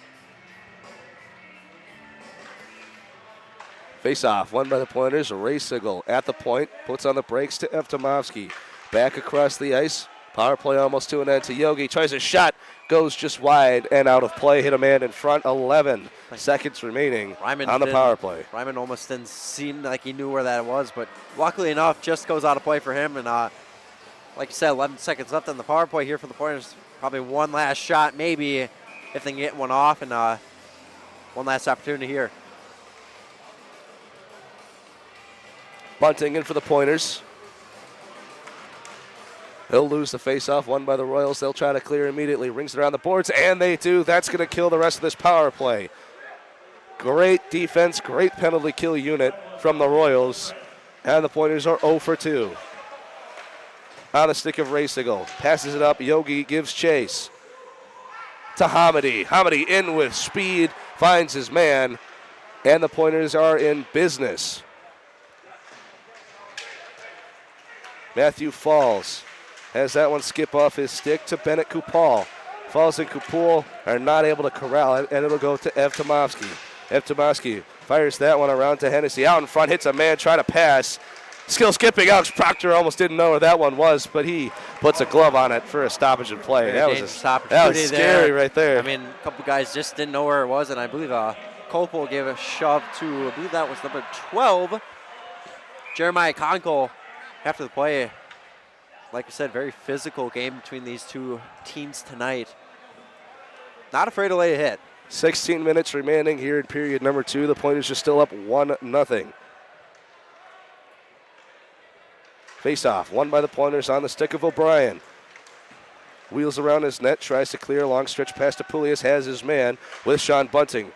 Face-off, won by the Pointers. Ray Sigel at the point, puts on the brakes to Evtomovsky. Back across the ice. Power play almost to an end to Yogi. Tries a shot, goes just wide and out of play. Hit a man in front. 11 seconds remaining on the power play. Ryman almost didn't seem like he knew where that was, but luckily enough, just goes out of play for him. And like you said, 11 seconds left on the power play here for the Pointers. Probably one last shot, maybe, if they can get one off, and one last opportunity here. Bunting in for the Pointers. He'll lose the face-off, won by the Royals. They'll try to clear immediately. Rings it around the boards, and they do. That's going to kill the rest of this power play. Great defense, great penalty kill unit from the Royals. And the Pointers are 0 for 2. On the stick of Ray Sigel. Passes it up. Yogi gives chase to Hamady. Hamady in with speed, finds his man, and the Pointers are in business. Matthew Falls has that one skip off his stick to Bennett Kupal. Falls and Kupal are not able to corral it, and it'll go to Evtomovsky. Evtomovsky fires that one around to Hennessy. Out in front, hits a man, try to pass. Skill skipping. Alex Proctor almost didn't know where that one was, but he puts a glove on it for a stoppage and play. That was scary right there. I mean, a couple guys just didn't know where it was, and I believe Copel gave a shove to, I believe that was number 12, Jeremiah Conkle. After the play, like I said, very physical game between these two teams tonight. Not afraid to lay a hit. 16 minutes remaining here in period number 2. The Pointers are still up 1-0. Face-off, won by the Pointers on the stick of O'Brien. Wheels around his net, tries to clear. Long stretch pass to Poulias, has his man with Sean Bunting.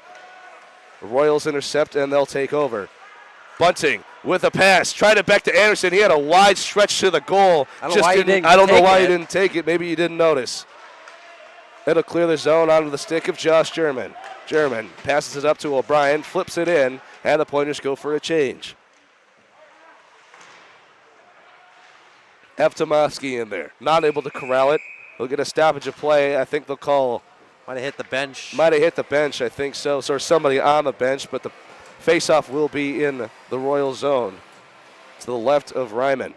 The Royals intercept, and they'll take over. Bunting with a pass, tried it back to Anderson. He had a wide stretch to the goal. I don't know why he didn't take it. Maybe you didn't notice. It'll clear the zone onto the stick of Josh German. German passes it up to O'Brien, flips it in, and the Pointers go for a change. Evtomovsky in there. Not able to corral it. We'll get a stoppage of play. I think they'll call. Might have hit the bench. Might have hit the bench, I think so. So somebody on the bench, but the faceoff will be in the Royal zone to the left of Ryman.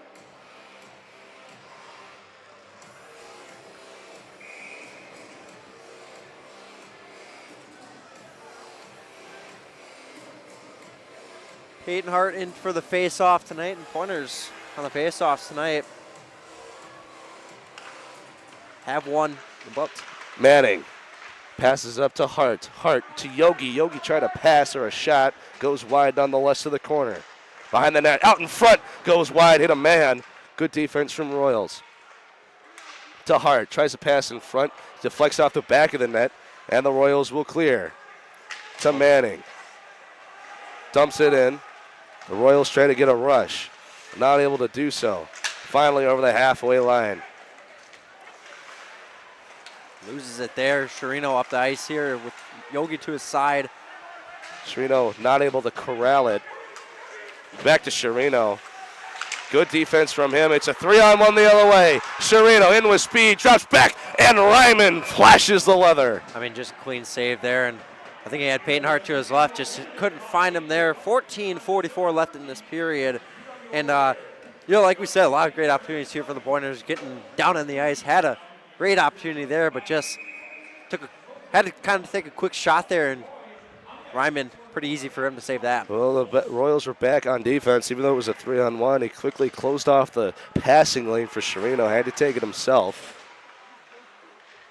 Peyton Hart in for the face-off tonight, and Pointers on the face-offs tonight have one. But Manning passes up to Hart. Hart to Yogi. Yogi tried to pass or a shot. Goes wide down the left of the corner. Behind the net. Out in front. Goes wide. Hit a man. Good defense from Royals. To Hart. Tries to pass in front. Deflects off the back of the net. And the Royals will clear. To Manning. Dumps it in. The Royals try to get a rush. Not able to do so. Finally over the halfway line. Loses it there. Sherino up the ice here with Yogi to his side. Sherino not able to corral it. Back to Sherino. Good defense from him. It's a 3-on-1 the other way. Sherino in with speed, drops back, and Ryman flashes the leather. I mean, just a clean save there, and I think he had Peyton Hart to his left, just couldn't find him there. 14:44 left in this period. And, like we said, a lot of great opportunities here for the Pointers, getting down on the ice. Had a great opportunity there, but just had to kind of take a quick shot there, and Ryman, pretty easy for him to save that. Well, the Royals were back on defense. Even though it was a 3-on-1, he quickly closed off the passing lane for Sherino. Had to take it himself.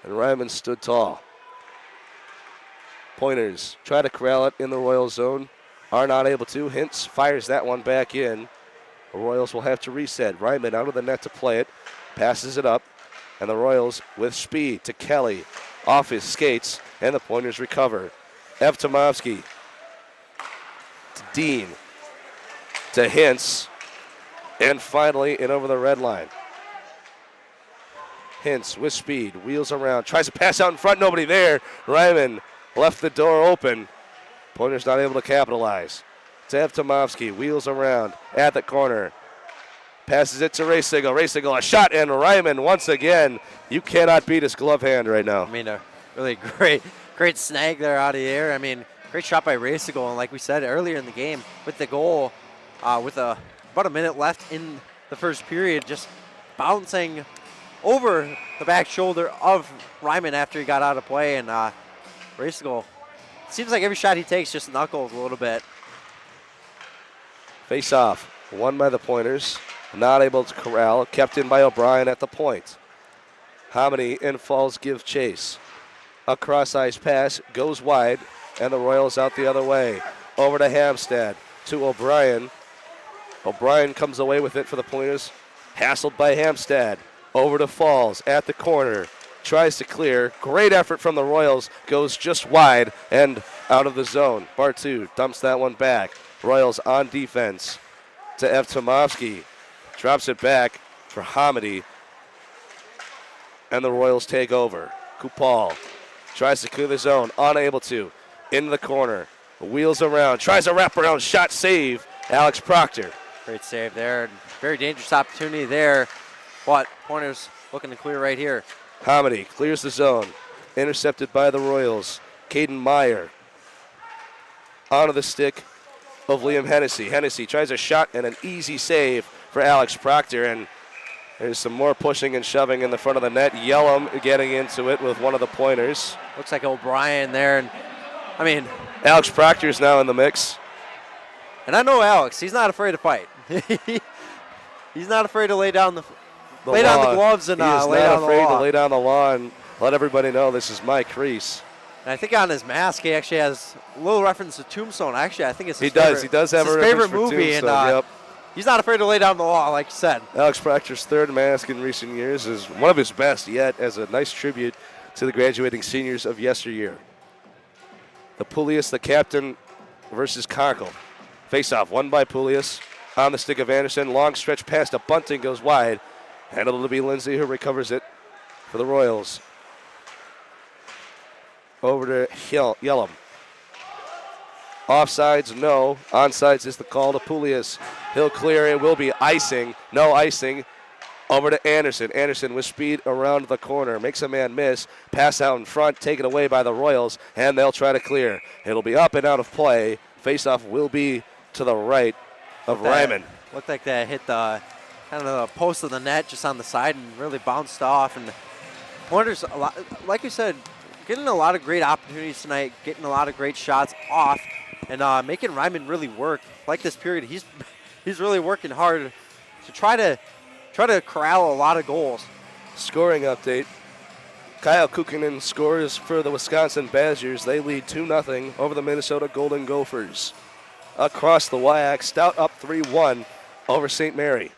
And Ryman stood tall. Pointers try to corral it in the Royal zone. Are not able to. Hintz fires that one back in. The Royals will have to reset. Ryman out of the net to play it. Passes it up. And the Royals with speed to Kelly. Off his skates. And the Pointers recover. Evtomovsky to Dean. To Hintz. And finally in over the red line. Hintz with speed. Wheels around. Tries to pass out in front. Nobody there. Ryman left the door open. Pointers not able to capitalize. To Evtomovsky, wheels around at the corner. Passes it to Racigel. Racigel a shot, and Ryman once again. You cannot beat his glove hand right now. I mean, a really great snag there out of the air. I mean, great shot by Racigel, and like we said earlier in the game, with the goal, with about a minute left in the first period, just bouncing over the back shoulder of Ryman after he got out of play, and Racigel, seems like every shot he takes just knuckles a little bit. Face off, won by the Pointers. Not able to corral, kept in by O'Brien at the point. Hominy and Falls give chase. A cross-ice pass goes wide, and the Royals out the other way. Over to Hamstad, to O'Brien. O'Brien comes away with it for the Pointers. Hassled by Hamstad. Over to Falls at the corner. Tries to clear. Great effort from the Royals. Goes just wide and out of the zone. Bartu dumps that one back. Royals on defense to Evtomovsky. Drops it back for Hamidi. And the Royals take over. Kupal tries to clear the zone. Unable to. Into the corner. Wheels around. Tries a wraparound shot save. Alex Proctor. Great save there. Very dangerous opportunity there. But Pointers looking to clear right here. Hamidi clears the zone. Intercepted by the Royals. Caden Meyer. Onto the stick of Liam Hennessy. Hennessy tries a shot and an easy save for Alex Proctor. And there's some more pushing and shoving in the front of the net. Yellum getting into it with one of the Pointers. Looks like O'Brien there. And I mean, Alex Proctor's now in the mix. And I know Alex. He's not afraid to fight. He's not afraid to lay down the gloves and lay down the law. He is not afraid to lay down the law and let everybody know this is my crease. And I think on his mask he actually has a little reference to Tombstone. Actually, I think it's his favorite. He does have a favorite movie, and yep. He's not afraid to lay down the law, like you said. Alex Proctor's third mask in recent years is one of his best yet, as a nice tribute to the graduating seniors of yesteryear. The Pulius, the captain, versus Conkle. Face-off, won by Pulius. On the stick of Anderson, long stretch pass to Bunting, goes wide. Handled to be Lindsay, who recovers it for the Royals. Over to Yellum. Offsides, no. Onsides is the call to Pulius. He'll clear. It will be icing. No icing. Over to Anderson. Anderson with speed around the corner. Makes a man miss. Pass out in front, taken away by the Royals, and they'll try to clear. It'll be up and out of play. Face-off will be to the right of Ryman. Looked like that hit the kind of the post of the net just on the side and really bounced off. And Pointers, a lot, like you said, getting a lot of great opportunities tonight, getting a lot of great shots off, and making Ryman really work. Like this period, he's really working hard to try to corral a lot of goals. Scoring update. Kyle Kukkonen scores for the Wisconsin Badgers. They lead 2-0 over the Minnesota Golden Gophers. Across the Y-ax, Stout up 3-1 over St. Mary.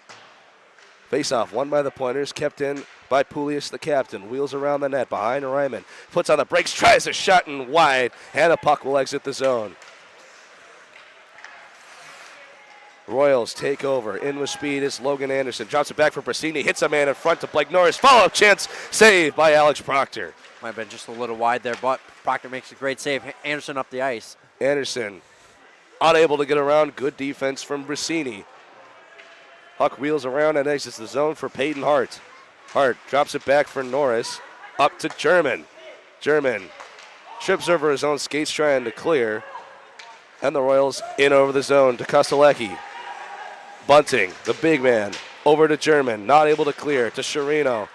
Face-off won by the Pointers, kept in by Poulius, the captain. Wheels around the net behind Ryman. Puts on the brakes, tries a shot and wide, and a puck will exit the zone. Royals take over. In with speed is Logan Anderson. Drops it back for Brasini. Hits a man in front to Blake Norris. Follow-up chance. Saved by Alex Proctor. Might have been just a little wide there, but Proctor makes a great save. Anderson up the ice. Anderson unable to get around. Good defense from Brasini. Puck wheels around and exits the zone for Peyton Hart. Hart drops it back for Norris. Up to German. German trips over his own skates trying to clear. And the Royals in over the zone to Kostelecki. Bunting, the big man, over to German. Not able to clear to Sherino.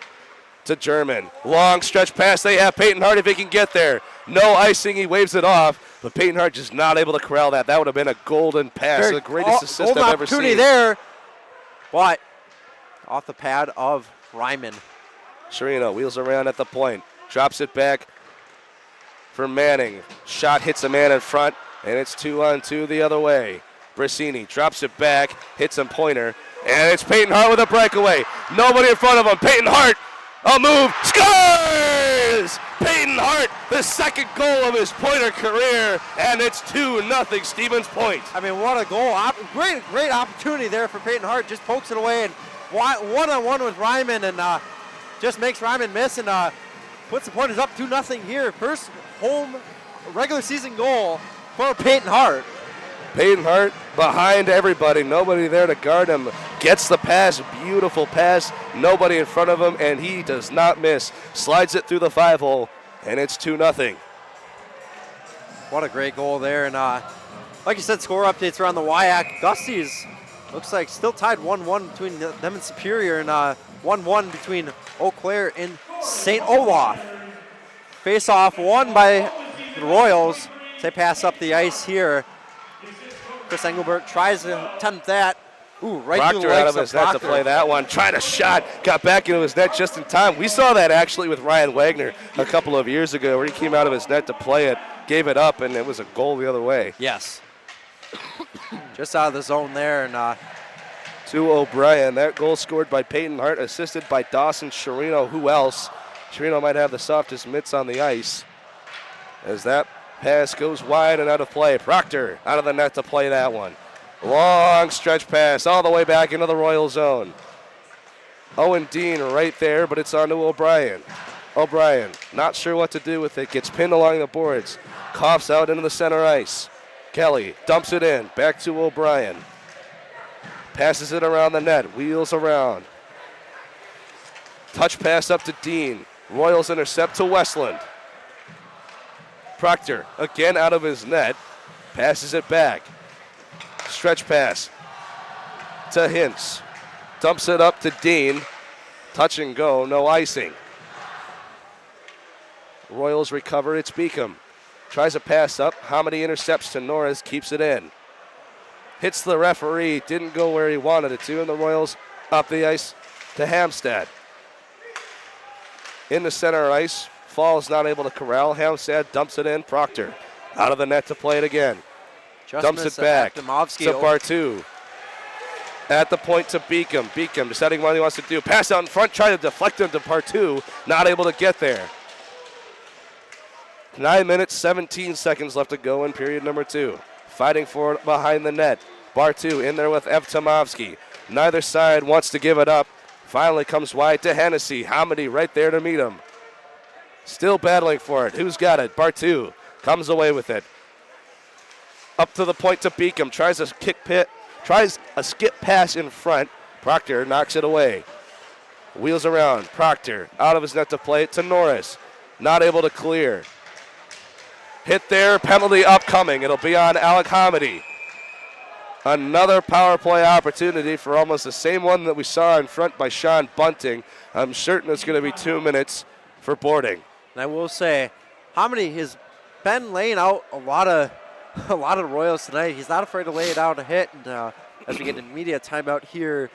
To German. Long stretch pass. They have Peyton Hart if he can get there. No icing. He waves it off. But Peyton Hart just not able to corral that. That would have been a golden pass. The greatest assist I've ever seen. Opportunity there. But off the pad of Ryman. Sherino wheels around at the point. Drops it back for Manning. Shot hits a man in front. And it's 2-on-2 the other way. Brasini drops it back, hits him Pointer, and it's Peyton Hart with a breakaway. Nobody in front of him. Peyton Hart, a move, scores! Peyton Hart, the second goal of his Pointer career, and it's 2-0 Stevens Point. I mean, what a goal. Great opportunity there for Peyton Hart. Just pokes it away and one-on-one with Ryman and just makes Ryman miss and puts the Pointers up 2-0 here. First home regular season goal for Peyton Hart. Peyton Hart behind everybody. Nobody there to guard him. Gets the pass. Beautiful pass. Nobody in front of him, and he does not miss. Slides it through the 5-hole, and it's 2-0. What a great goal there. And like you said, score updates around the WIAC. Gusty's looks like still tied 1-1 between them and Superior, and 1-1 between Eau Claire and St. Olaf. Face-off won by the Royals. They pass up the ice here. Chris Engelbert tries to attempt that. Ooh, right Proctor through the legs out of his net to play that one. Tried a shot, got back into his net just in time. We saw that actually with Ryan Wagner a couple of years ago where he came out of his net to play it, gave it up, and it was a goal the other way. Yes. Just out of the zone there. And to O'Brien. That goal scored by Peyton Hart, assisted by Dawson Sherino. Who else? Sherino might have the softest mitts on the ice. As that pass goes wide and out of play. Proctor out of the net to play that one. Long stretch pass all the way back into the Royal zone. Owen Dean right there, but it's on to O'Brien. O'Brien, not sure what to do with it. Gets pinned along the boards. Coughs out into the center ice. Kelly dumps it in. Back to O'Brien. Passes it around the net. Wheels around. Touch pass up to Dean. Royals intercept to Westland. Proctor, again out of his net, passes it back. Stretch pass to Hintz. Dumps it up to Dean. Touch and go, no icing. Royals recover, it's Beacom. Tries a pass up, Hamady intercepts to Norris, keeps it in. Hits the referee, didn't go where he wanted it to, and the Royals up the ice to Hamstad. In the center ice, Falls not able to corral. Hamstad dumps it in. Proctor out of the net to play it again. Dumps it back to Bartu. At the point to Beacom. Beacom deciding what he wants to do. Pass out in front, try to deflect him to Bartu. Not able to get there. 9 minutes, 17 seconds left to go in period number 2. Fighting for it behind the net. Bartu in there with Evtomovsky. Neither side wants to give it up. Finally comes wide to Hennessy. Hamady right there to meet him. Still battling for it. Who's got it? Bartu comes away with it. Up to the point to Beacom. Tries a skip pass in front. Proctor knocks it away. Wheels around. Proctor out of his net to play it to Norris. Not able to clear. Hit there, penalty upcoming. It'll be on Alec Hamidi. Another power play opportunity for almost the same one that we saw in front by Sean Bunting. I'm certain it's going to be 2 minutes for boarding. And I will say, Hamidi has been laying out a lot of Royals tonight. He's not afraid to lay it out a hit. And as we get an immediate timeout here,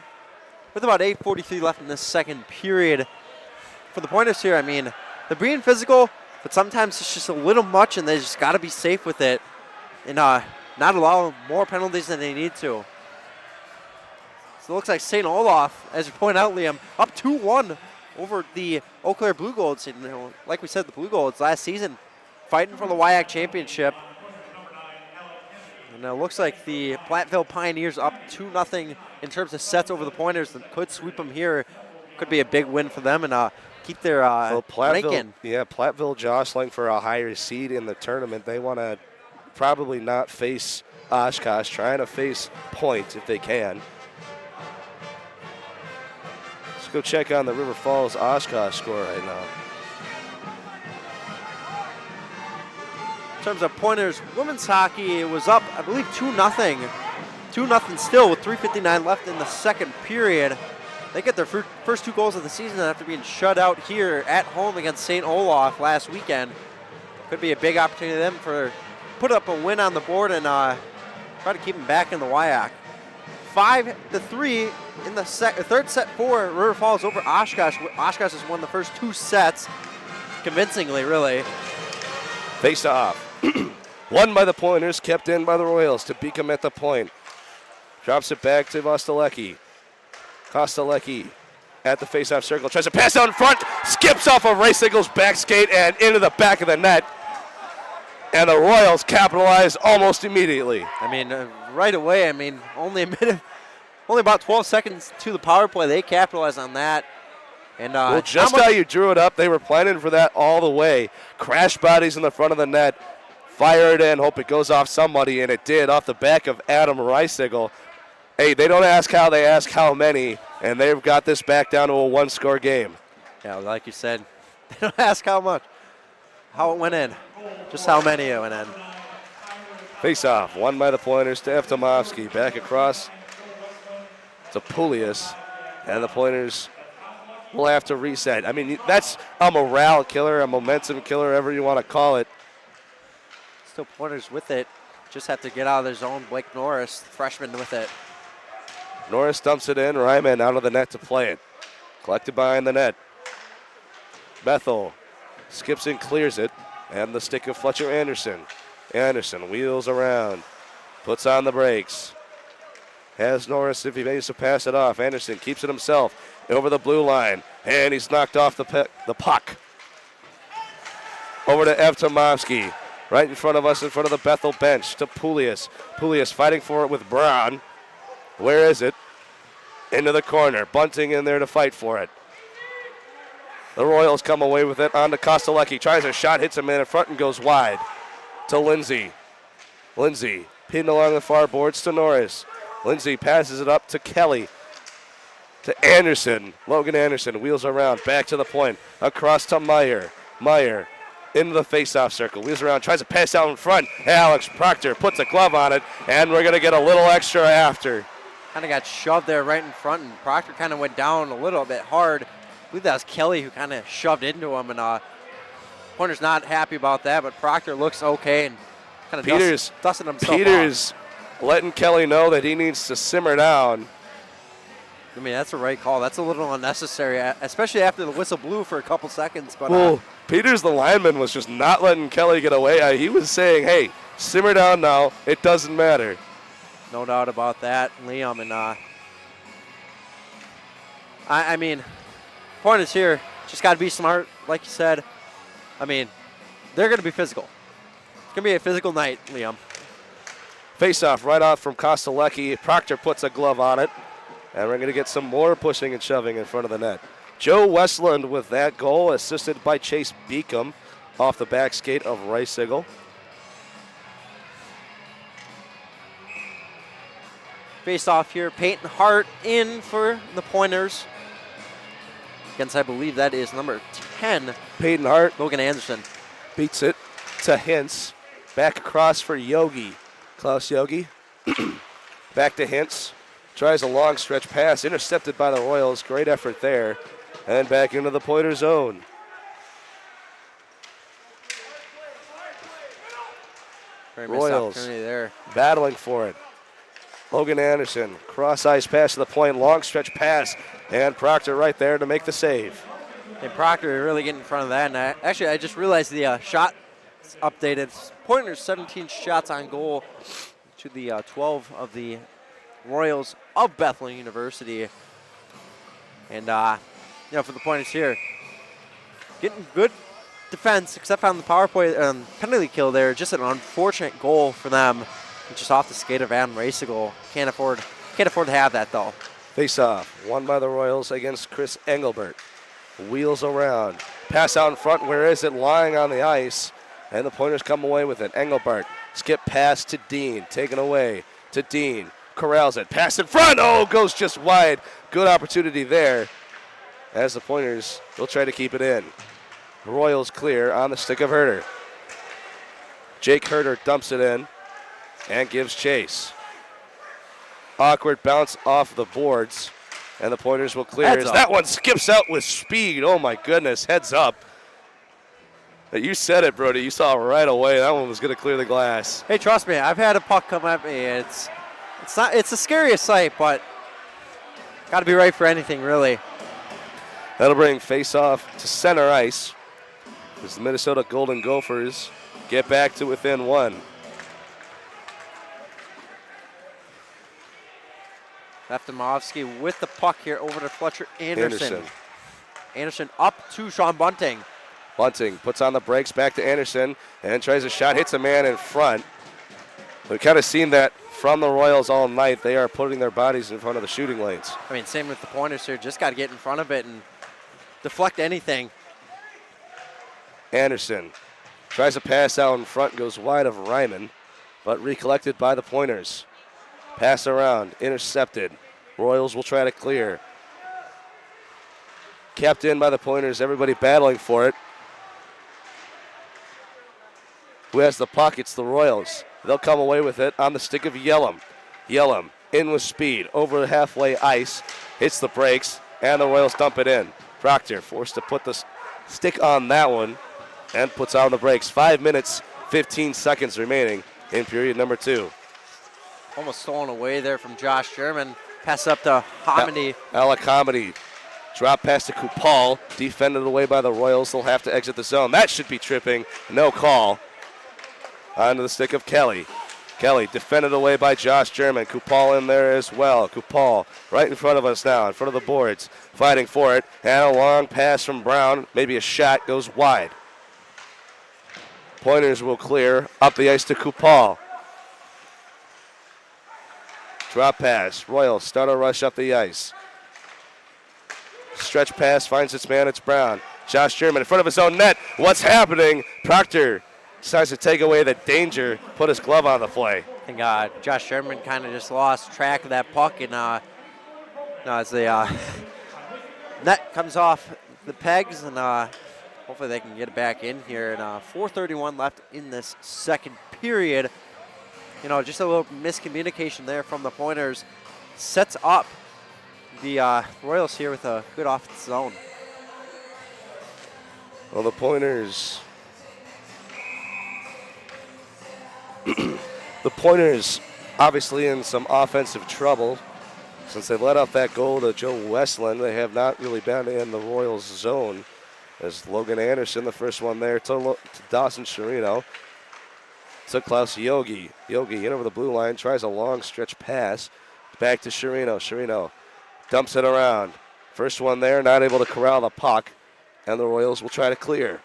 with about 8:43 left in this second period, for the Pointers here, I mean, they're being physical, but sometimes it's just a little much, and they just got to be safe with it and not allow more penalties than they need to. So it looks like St. Olaf, as you point out, Liam, up 2-1 over the Eau Claire Blue Golds. And, like we said, the Blue Golds last season fighting for the WIAC championship. And it looks like the Platteville Pioneers up 2-0 in terms of sets over the Pointers. And could sweep them here. Could be a big win for them and keep their ranking. Yeah, Platteville jostling for a higher seed in the tournament. They want to probably not face Oshkosh, trying to face Point if they can. Let's go check on the River Falls Oshkosh score right now. In terms of Pointers women's hockey, it was up, I believe, 2-0. 2-0 still with 3:59 left in the second period. They get their first 2 goals of the season after being shut out here at home against St. Olaf last weekend. Could be a big opportunity for them for put up a win on the board and try to keep them back in the WIAC. 5-3 in the third set for River Falls over Oshkosh. Oshkosh has won the first 2 sets convincingly, really. Face off. Won by the Pointers, kept in by the Royals to Beacom at the point. Drops it back to Kostelecki. Kostelecki at the face-off circle. Tries to pass out in front. Skips off of Ray Sigel's back skate and into the back of the net. And the Royals capitalize almost immediately. I mean, right away, only a minute, only about 12 seconds to the power play. They capitalize on that. And well, just how you drew it up, they were planning for that all the way. Crash bodies in the front of the net. Fire it in, hope it goes off somebody, and it did off the back of Adam Reisigel. Hey, they don't ask how, they ask how many, and they've got this back down to a 1-score game. Yeah, like you said, they don't ask how much, how it went in, just how many it went in. Face-off, won by the Pointers to Eftimovsky. Back across to Pulius, and the Pointers will have to reset. I mean, that's a morale killer, a momentum killer, whatever you want to call it. Still Pointers with it. Just have to get out of their zone. Blake Norris, freshman, with it. Norris dumps it in. Ryman out of the net to play it. Collected behind the net. Bethel skips and clears it. And the stick of Fletcher Anderson. Anderson wheels around. Puts on the brakes. Has Norris if he managed to pass it off. Anderson keeps it himself over the blue line. And he's knocked off the puck. Over to Eftimovsky. Right in front of us, in front of the Bethel bench, to Pulius. Pulius fighting for it with Brown. Where is it? Into the corner. Bunting in there to fight for it. The Royals come away with it on to Kostelecki. Tries a shot, hits him in front and goes wide. To Lindsay. Lindsay pinned along the far boards to Norris. Lindsay passes it up to Kelly. To Anderson. Logan Anderson wheels around. Back to the point. Across to Meyer. Meyer into the face-off circle. Wheels around. Tries to pass out in front. Alex Proctor puts a glove on it. And we're going to get a little extra after. Kind of got shoved there right in front. And Proctor kind of went down a little bit hard. I believe that was Kelly who kind of shoved into him. And Pointer's not happy about that. But Proctor looks okay. And kind of dusting himself Peters off. Letting Kelly know that he needs to simmer down. I mean, that's a right call. That's a little unnecessary, especially after the whistle blew for a couple seconds. But well, Peters, the lineman, was just not letting Kelly get away. He was saying, hey, simmer down now. It doesn't matter. No doubt about that, Liam. And I mean, point is here. Just got to be smart, like you said. I mean, they're going to be physical. It's going to be a physical night, Liam. Face-off right off from Kostelecki. Proctor puts a glove on it. And we're going to get some more pushing and shoving in front of the net. Joe Westland with that goal, assisted by Chase Beacom off the back skate of Reisigel. Face off here, Peyton Hart in for the Pointers. against, I believe that is number 10, Peyton Hart Logan Anderson. beats it to Hintz. Back across for Yogi. Klaus Yogi. Back to Hintz. Tries a long stretch pass, intercepted by the Royals. Great effort there. And back into the Pointer zone. Very missed Royals opportunity there. battling for it. Logan Anderson, cross-ice pass to the point, long stretch pass, and Proctor right there to make the save. And Proctor really getting in front of that. And I just realized the shot updated. Pointers 17 shots on goal to the 12 of the Royals of Bethel University. And, for the Pointers here, getting good defense, except on the power play penalty kill there. Just an unfortunate goal for them, just off the skate of Adam Racegel. Can't afford to have that though. Face off, won by the Royals against Chris Engelbert. Wheels around, pass out in front. Where is it? Lying on the ice, and the Pointers come away with it. Engelbert skip pass to Dean, taken away to Dean. Corrals it, pass in front. Oh, goes just wide. Good opportunity there, as the Pointers will try to keep it in. Royals clear on the stick of Herter. Jake Herter dumps it in and gives chase. Awkward bounce off the boards, and the Pointers will clear. As that one skips out with speed. Oh my goodness, heads up. You said it, Brody. You saw right away that one was going to clear the glass. Hey, trust me, I've had a puck come at me. It's the scariest sight, but got to be right for anything, really. That'll bring face-off to center ice as the Minnesota Golden Gophers get back to within one. Leftimovsky with the puck here over to Fletcher Anderson. Anderson up to Sean Bunting. Bunting puts on the brakes, back to Anderson, and tries a shot, hits a man in front. We've kind of seen that from the Royals all night. They are putting their bodies in front of the shooting lanes. I mean, same with the Pointers here. Just got to get in front of it and deflect anything. Anderson tries a pass out in front, goes wide of Ryman, but recollected by the Pointers. Pass around, intercepted. Royals will try to clear. Kept in by the Pointers, everybody battling for it. Who has the puck? It's the Royals. They'll come away with it on the stick of Yellum. Yellum in with speed, over the halfway ice, hits the brakes, and the Royals dump it in. Proctor forced to put the stick on that one and puts on the brakes. 5 minutes, 15 seconds remaining in period number 2. Almost stolen away there from Josh Sherman. Pass up to Hamidi. Alacomedy. Drop pass to Kupal. Defended away by the Royals. They'll have to exit the zone. That should be tripping. No call. Onto the stick of Kelly. Kelly defended away by Josh German. Kupal in there as well. Kupal right in front of us now, in front of the boards. Fighting for it. And a long pass from Brown. Maybe a shot goes wide. Pointers will clear. Up the ice to Kupal. Drop pass. Royals start a rush up the ice. Stretch pass finds its man. It's Brown. Josh German in front of his own net. What's happening? Proctor decides to take away the danger. Put his glove on the play. I think Josh Sherman kind of just lost track of that puck. And as the net comes off the pegs. And hopefully they can get it back in here. And 4:31 left in this second period. Just a little miscommunication there from the Pointers. Sets up the Royals here with a good offensive zone. Well, the Pointers. The Pointers obviously in some offensive trouble since they let up that goal to Joe Westland. They have not really been in the Royals zone. As Logan Anderson, the first one there, to Dawson Sherino. To Klaus Yogi. Yogi in over the blue line, tries a long stretch pass. Back to Sherino. Sherino dumps it around. First one there, not able to corral the puck. And the Royals will try to clear.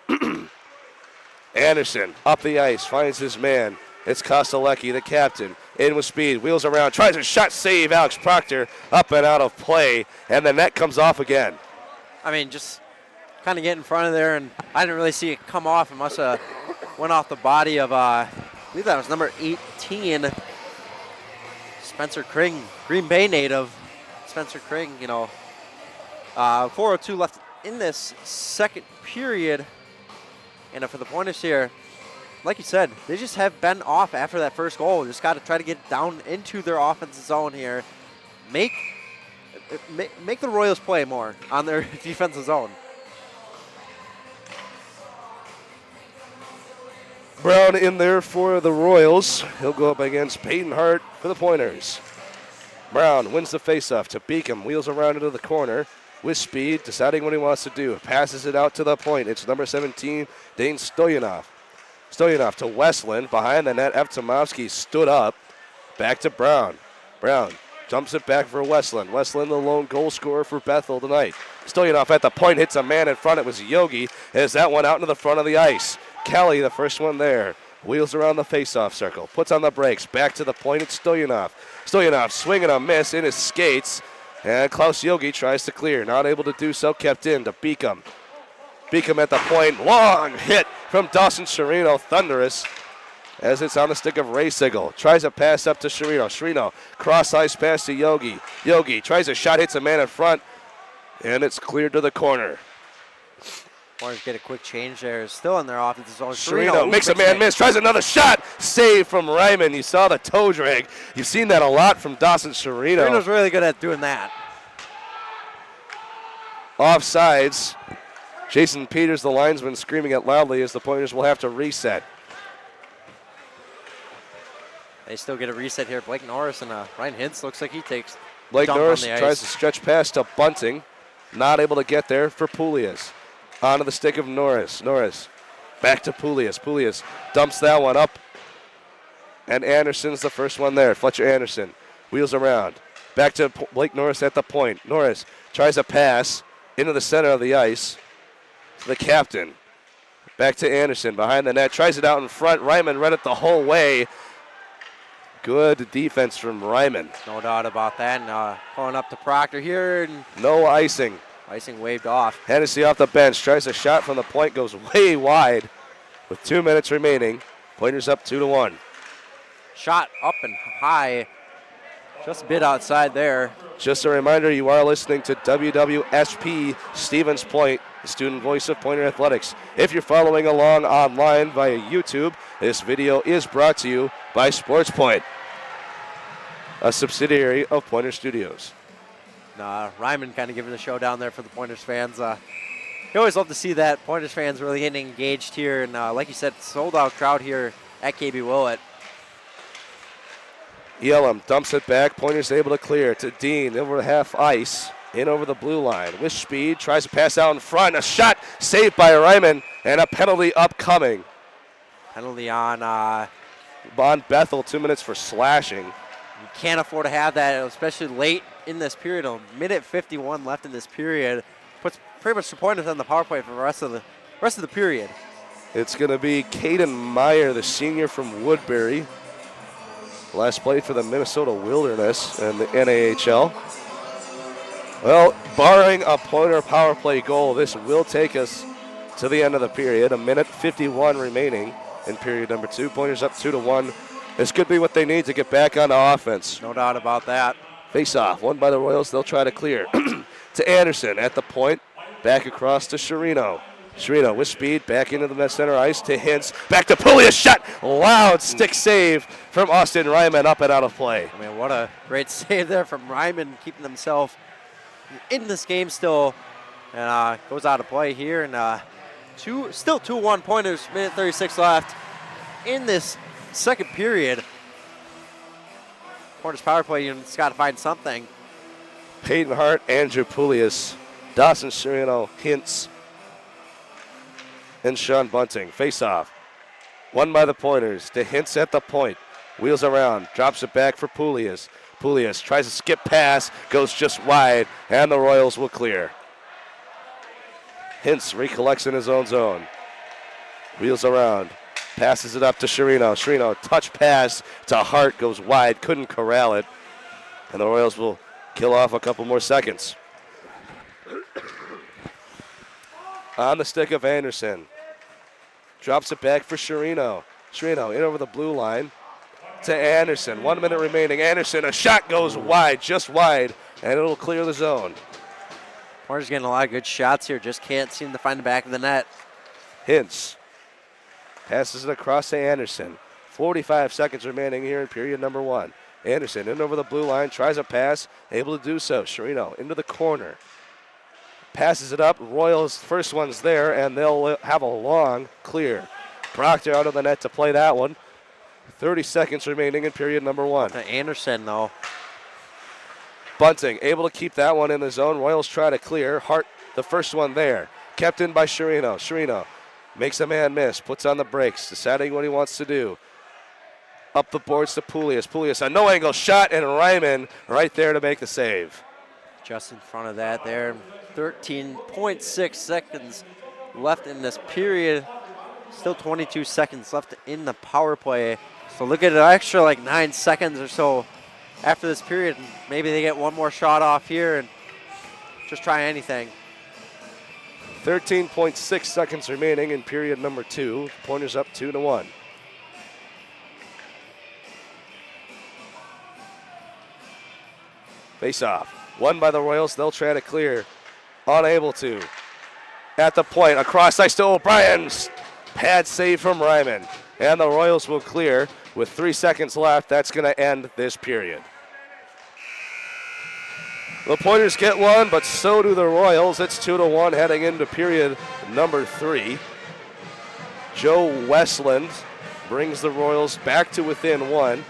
Anderson up the ice, finds his man. It's Kostelecki, the captain. In with speed, wheels around, tries a shot save. Alex Proctor up and out of play. And the net comes off again. I mean, just kind of get in front of there, and I didn't really see it come off. It must have went off the body of, I believe that was number 18, Spencer Kring, Green Bay native. Spencer Kring, 4:02 left in this second period. And for the Pointers here, like you said, they just have been off after that first goal. Just got to try to get down into their offensive zone here. Make the Royals play more on their defensive zone. Brown in there for the Royals. He'll go up against Peyton Hart for the Pointers. Brown wins the faceoff to Beacom. Wheels around into the corner with speed, deciding what he wants to do. Passes it out to the point. It's number 17, Dane Stoyanov. Stoyanov to Westland. Behind the net, Evtomovsky stood up. Back to Brown. Brown jumps it back for Westland. Westland, the lone goal scorer for Bethel tonight. Stoyanov at the point, hits a man in front. It was Yogi as that one out into the front of the ice. Kelly, the first one there. Wheels around the faceoff circle. Puts on the brakes. Back to the point. It's Stoyanov. Stoyanov swinging a miss in his skates. And Klaus Yogi tries to clear. Not able to do so. Kept in to Beacom. Beacom at the point. Long hit from Dawson Sherino. Thunderous. As it's on the stick of Ray Sigel. Tries a pass up to Sherino. Sherino cross ice pass to Yogi. Yogi tries a shot. Hits a man in front. And it's cleared to the corner. Pointers get a quick change there. Still in their offensive zone. Sherino makes a man miss. Tries another shot. Save from Ryman. You saw the toe drag. You've seen that a lot from Dawson Sherino. Sherino's really good at doing that. Offsides. Jason Peters, the linesman, screaming it loudly as the Pointers will have to reset. They still get a reset here. Blake Norris and Ryan Hintz looks like he takes Blake dump Norris on the ice. tries to stretch past to Bunting. Not able to get there for Poulias. Onto the stick of Norris. Norris back to Poulias. Poulias dumps that one up. And Anderson's the first one there. Fletcher Anderson wheels around. Back to Blake Norris at the point. Norris tries a pass into the center of the ice to the captain. Back to Anderson behind the net. Tries it out in front. Ryman read it the whole way. Good defense from Ryman. No doubt about that. And pulling up to Proctor here. And no icing. icing waved off. Hennessy off the bench. Tries a shot from the point. Goes way wide with 2 minutes remaining. Pointers up 2-1. Shot up and high. Just a bit outside there. Just a reminder, you are listening to UWSP Stevens Point, the student voice of Pointer Athletics. If you're following along online via YouTube, this video is brought to you by Sports Point, a subsidiary of Pointer Studios. Ryman kind of giving the show down there for the Pointers fans. You always love to see that. Pointers fans really getting engaged here. And like you said, sold out crowd here at KB Willet. Elam dumps it back. Pointers able to clear to Dean over half ice. In over the blue line with speed. Tries to pass out in front. A shot saved by Ryman. And a penalty upcoming. Penalty on Bethel, 2 minutes for slashing. You can't afford to have that, especially late in this period. A minute 51 left in this period. Puts pretty much the Pointers on the power play for the rest of the period. It's going to be Caden Meyer, the senior from Woodbury. Last played for the Minnesota Wilderness and the NAHL. Well, barring a Pointer power play goal, this will take us to the end of the period. A minute 51 remaining in period number 2. Pointers up 2-1. This could be what they need to get back on the offense. No doubt about that. Face off, won by the Royals. They'll try to clear. To Anderson at the point. Back across to Sherino. Sherino with speed, back into the center ice to Hintz. Back to Poulias, shot! Loud stick save from Austin Ryman, up and out of play. I mean, what a great save there from Ryman, keeping himself in this game still. And goes out of play here. And still 2-1 Pointers, minute 36 left in this second period. Pointers power play unit's got to find something. Peyton Hart, Andrew Poulias, Dawson Sherino, Hintz, and Sean Bunting. Face off. Won by the Pointers to Hintz at the point. Wheels around, drops it back for Poulias. Poulias tries to skip pass, goes just wide, and the Royals will clear. Hintz recollects in his own zone. Wheels around, passes it up to Sherino. Sherino, touch pass to Hart, goes wide, couldn't corral it. And the Royals will kill off a couple more seconds. On the stick of Anderson. Drops it back for Sherino. Sherino in over the blue line to Anderson. 1 minute remaining. Anderson, a shot goes wide, just wide, and it'll clear the zone. Pointer's getting a lot of good shots here, just can't seem to find the back of the net. Hintz passes it across to Anderson. 45 seconds remaining here in period number 1. Anderson in over the blue line, tries a pass, able to do so. Sherino into the corner. Passes it up. Royals' first one's there, and they'll have a long clear. Proctor out of the net to play that one. 30 seconds remaining in period number 1. Anderson, though. Bunting able to keep that one in the zone. Royals try to clear. Hart, the first one there. Kept in by Sherino. Sherino makes a man miss, puts on the brakes, deciding what he wants to do. Up the boards to Poulias. Poulias, a no-angle shot, and Ryman right there to make the save. Just in front of that there. 13.6 seconds left in this period. Still 22 seconds left in the power play. So look at an extra like 9 seconds or so after this period. Maybe they get one more shot off here and just try anything. 13.6 seconds remaining in period number 2. Pointers up 2-1. Face off. Won by the Royals. They'll try to clear. Unable to. At the point, across ice to O'Brien's. Pad save from Ryman. And the Royals will clear with 3 seconds left. That's going to end this period. The Pointers get one, but so do the Royals. It's 2-1 heading into period number 3. Joe Westland brings the Royals back to within 1.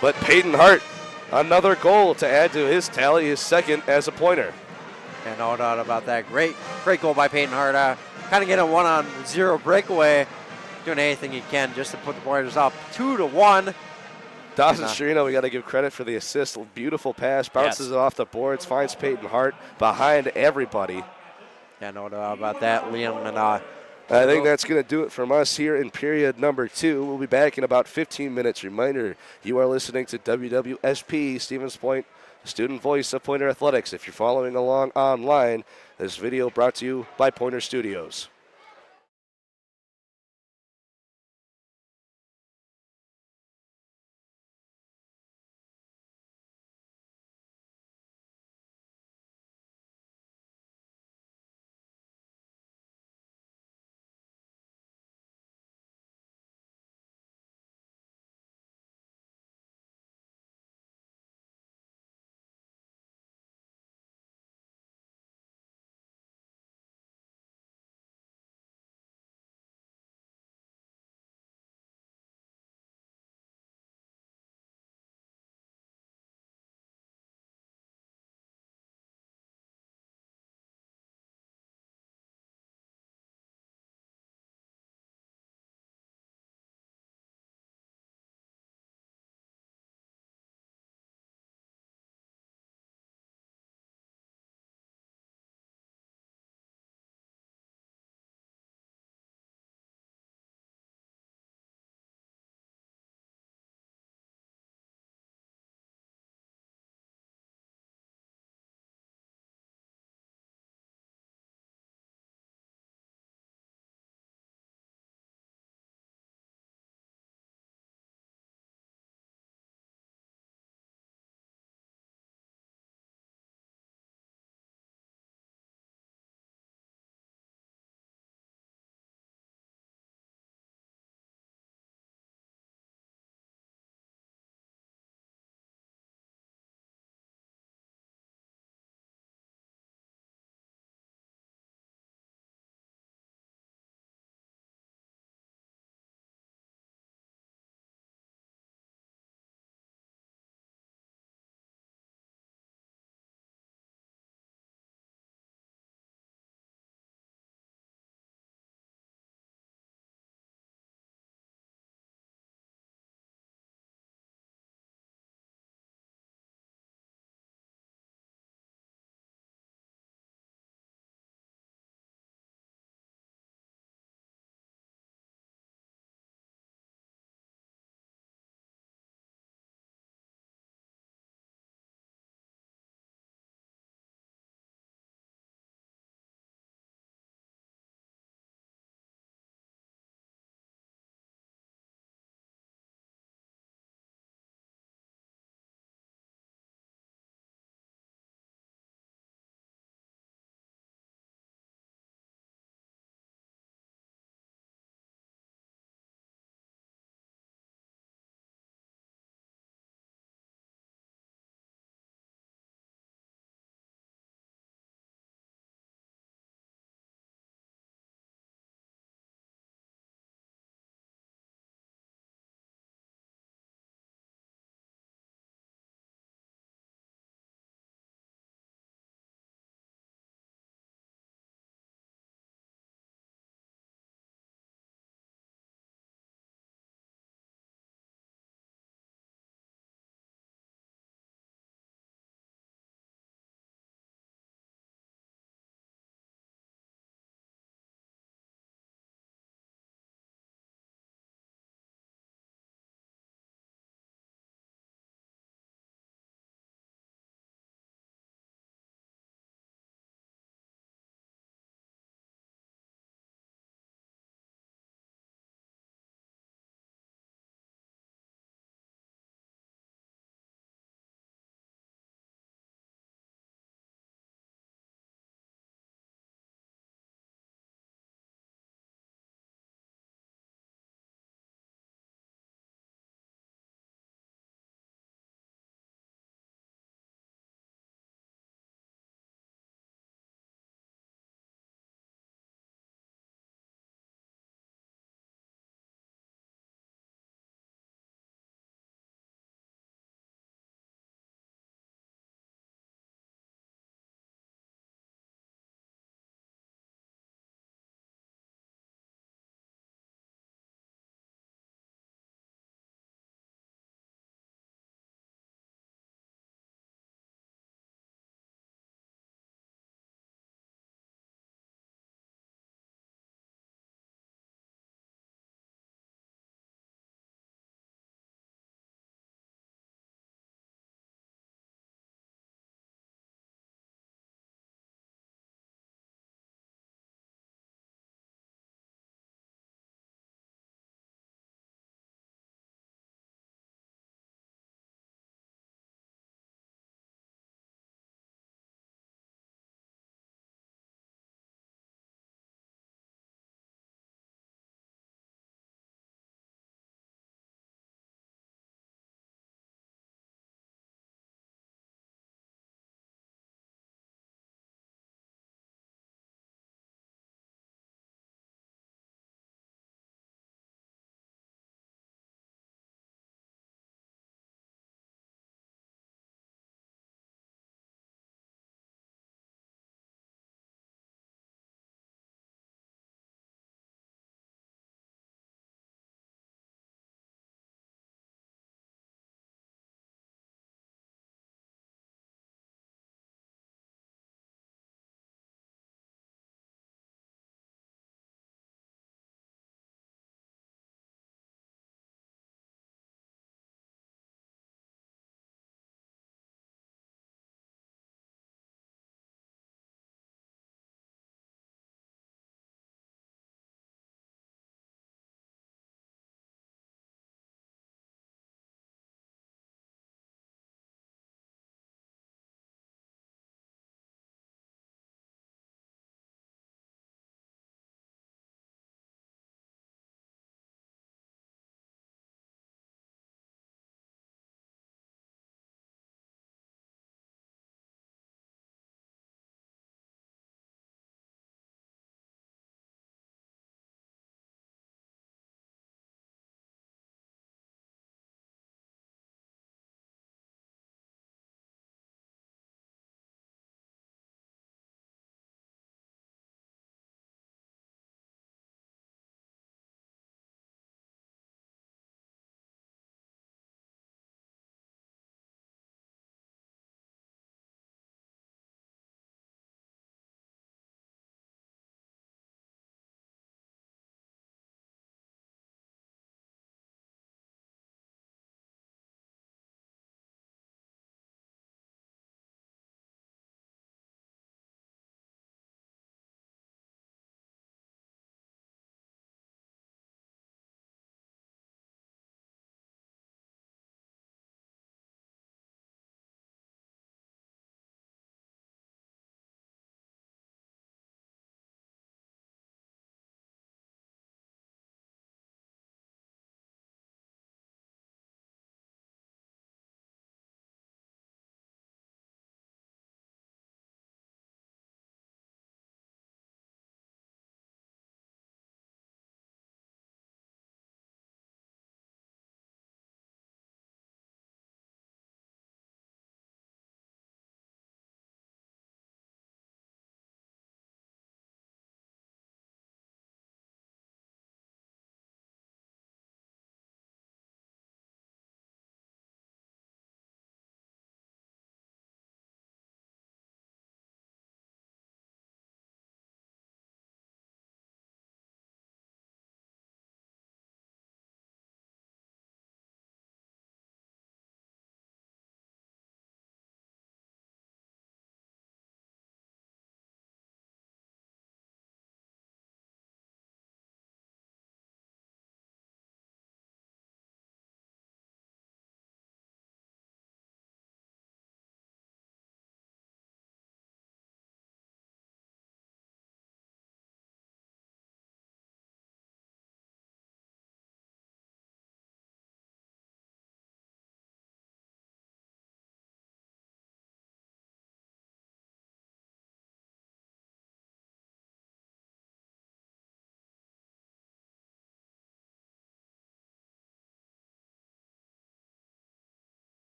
But Peyton Hart, another goal to add to his tally, his second as a Pointer. And no doubt about that. Great goal by Peyton Hart. Kind of getting a 1-on-0 breakaway. Doing anything he can just to put the Pointers up 2-1. Dawson Sherino, we got to give credit for the assist. Beautiful pass, bounces it off the boards, finds Peyton Hart behind everybody. Yeah, no doubt about that, Liam. And I think that's going to do it from us here in period number 2. We'll be back in about 15 minutes. Reminder, you are listening to UWSP, Stevens Point, student voice of Pointer Athletics. If you're following along online, this video brought to you by Pointer Studios.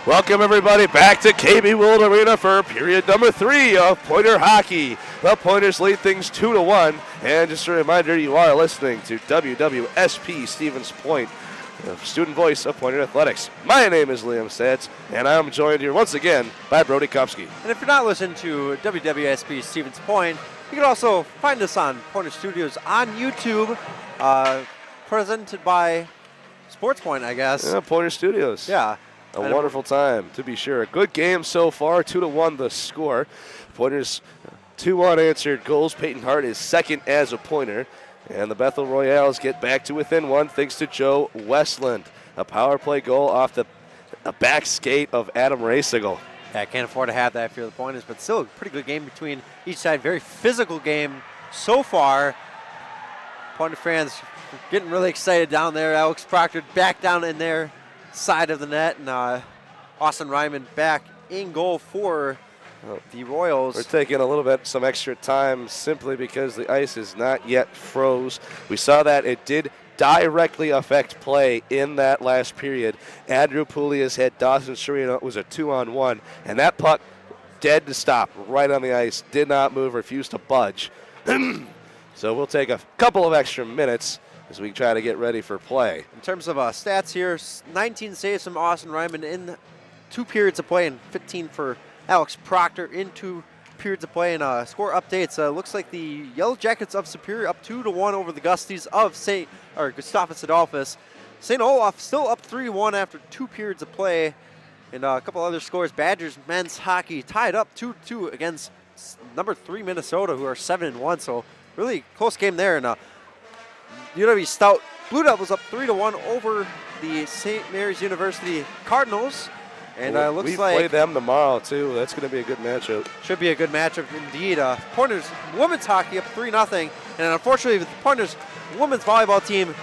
Welcome everybody back to KB Willet Arena for period number 3 of Pointer hockey. The Pointers lead things 2-1, and just a reminder, you are listening to UWSP Stevens Point, the student voice of Pointer Athletics. My name is Liam Statz, and I'm joined here once again by Brody Kupsky. And if you're not listening to WWSP Stevens Point, you can also find us on Pointer Studios on YouTube, presented by Sports Point, I guess. Yeah, Pointer Studios. Yeah. A wonderful time, to be sure. A good game so far, 2-1 the score. Pointers 2 unanswered goals. Peyton Hart is second as a Pointer. And the Bethel Royals get back to within 1 thanks to Joe Westland. A power play goal off the back skate of Adam Raysigal. Yeah, can't afford to have that if you're the Pointers, but still a pretty good game between each side. Very physical game so far. Pointer fans getting really excited down there. Alex Proctor back down in there. Side of the net, and Austin Ryman back in goal for the Royals. We're taking a little bit some extra time simply because the ice is not yet froze. We saw that it did directly affect play in that last period. Andrew Puglia's hit Dawson Serena. It was a 2-on-1, and that puck dead to stop right on the ice, did not move, refused to budge. So we'll take a couple of extra minutes as we try to get ready for play. In terms of stats here, 19 saves from Austin Ryman in 2 periods of play and 15 for Alex Proctor in 2 periods of play. And score updates, looks like the Yellow Jackets of Superior up 2-1 over the Gusties of Gustavus Adolphus. St. Olaf still up 3-1 after 2 periods of play. And a couple other scores. Badgers men's hockey tied up 2-2 against number 3 Minnesota, who are 7-1. So really close game there. And UW Stout Blue Devils up 3-1 over the St. Mary's University Cardinals. And looks like we play them tomorrow too. That's going to be a good matchup. Should be a good matchup indeed. Pointers women's hockey up 3-0. And unfortunately, the Pointers women's volleyball team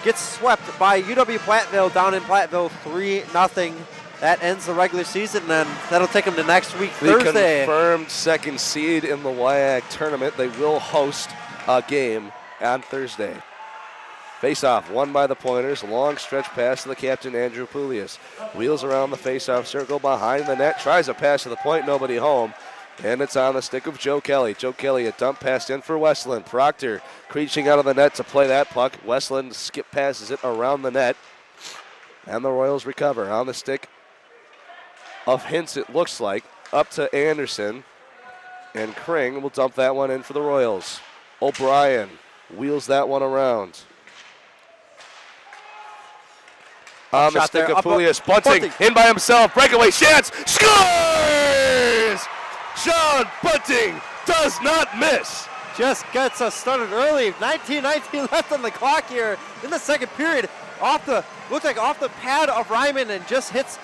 gets swept by UW Platteville down in Platteville 3-0. That ends the regular season, and then that'll take them to next week, Thursday. The confirmed second seed in the WIAC tournament. They will host a game on Thursday. Face-off won by the Pointers. Long stretch pass to the captain, Andrew Puglias. Wheels around the face-off circle behind the net. Tries a pass to the point, nobody home. And it's on the stick of Joe Kelly. Joe Kelly, a dump pass in for Westland. Proctor reaching out of the net to play that puck. Westland skip passes it around the net. And the Royals recover on the stick of Hintz, it looks like. Up to Anderson. And Kring will dump that one in for the Royals. O'Brien wheels that one around. On the stick of Puglias, Bunting in by himself, breakaway chance, scores! Sean Bunting does not miss. Just gets us started early. 19-19 left on the clock here in the second period. Looked like off the pad of Ryman and just hits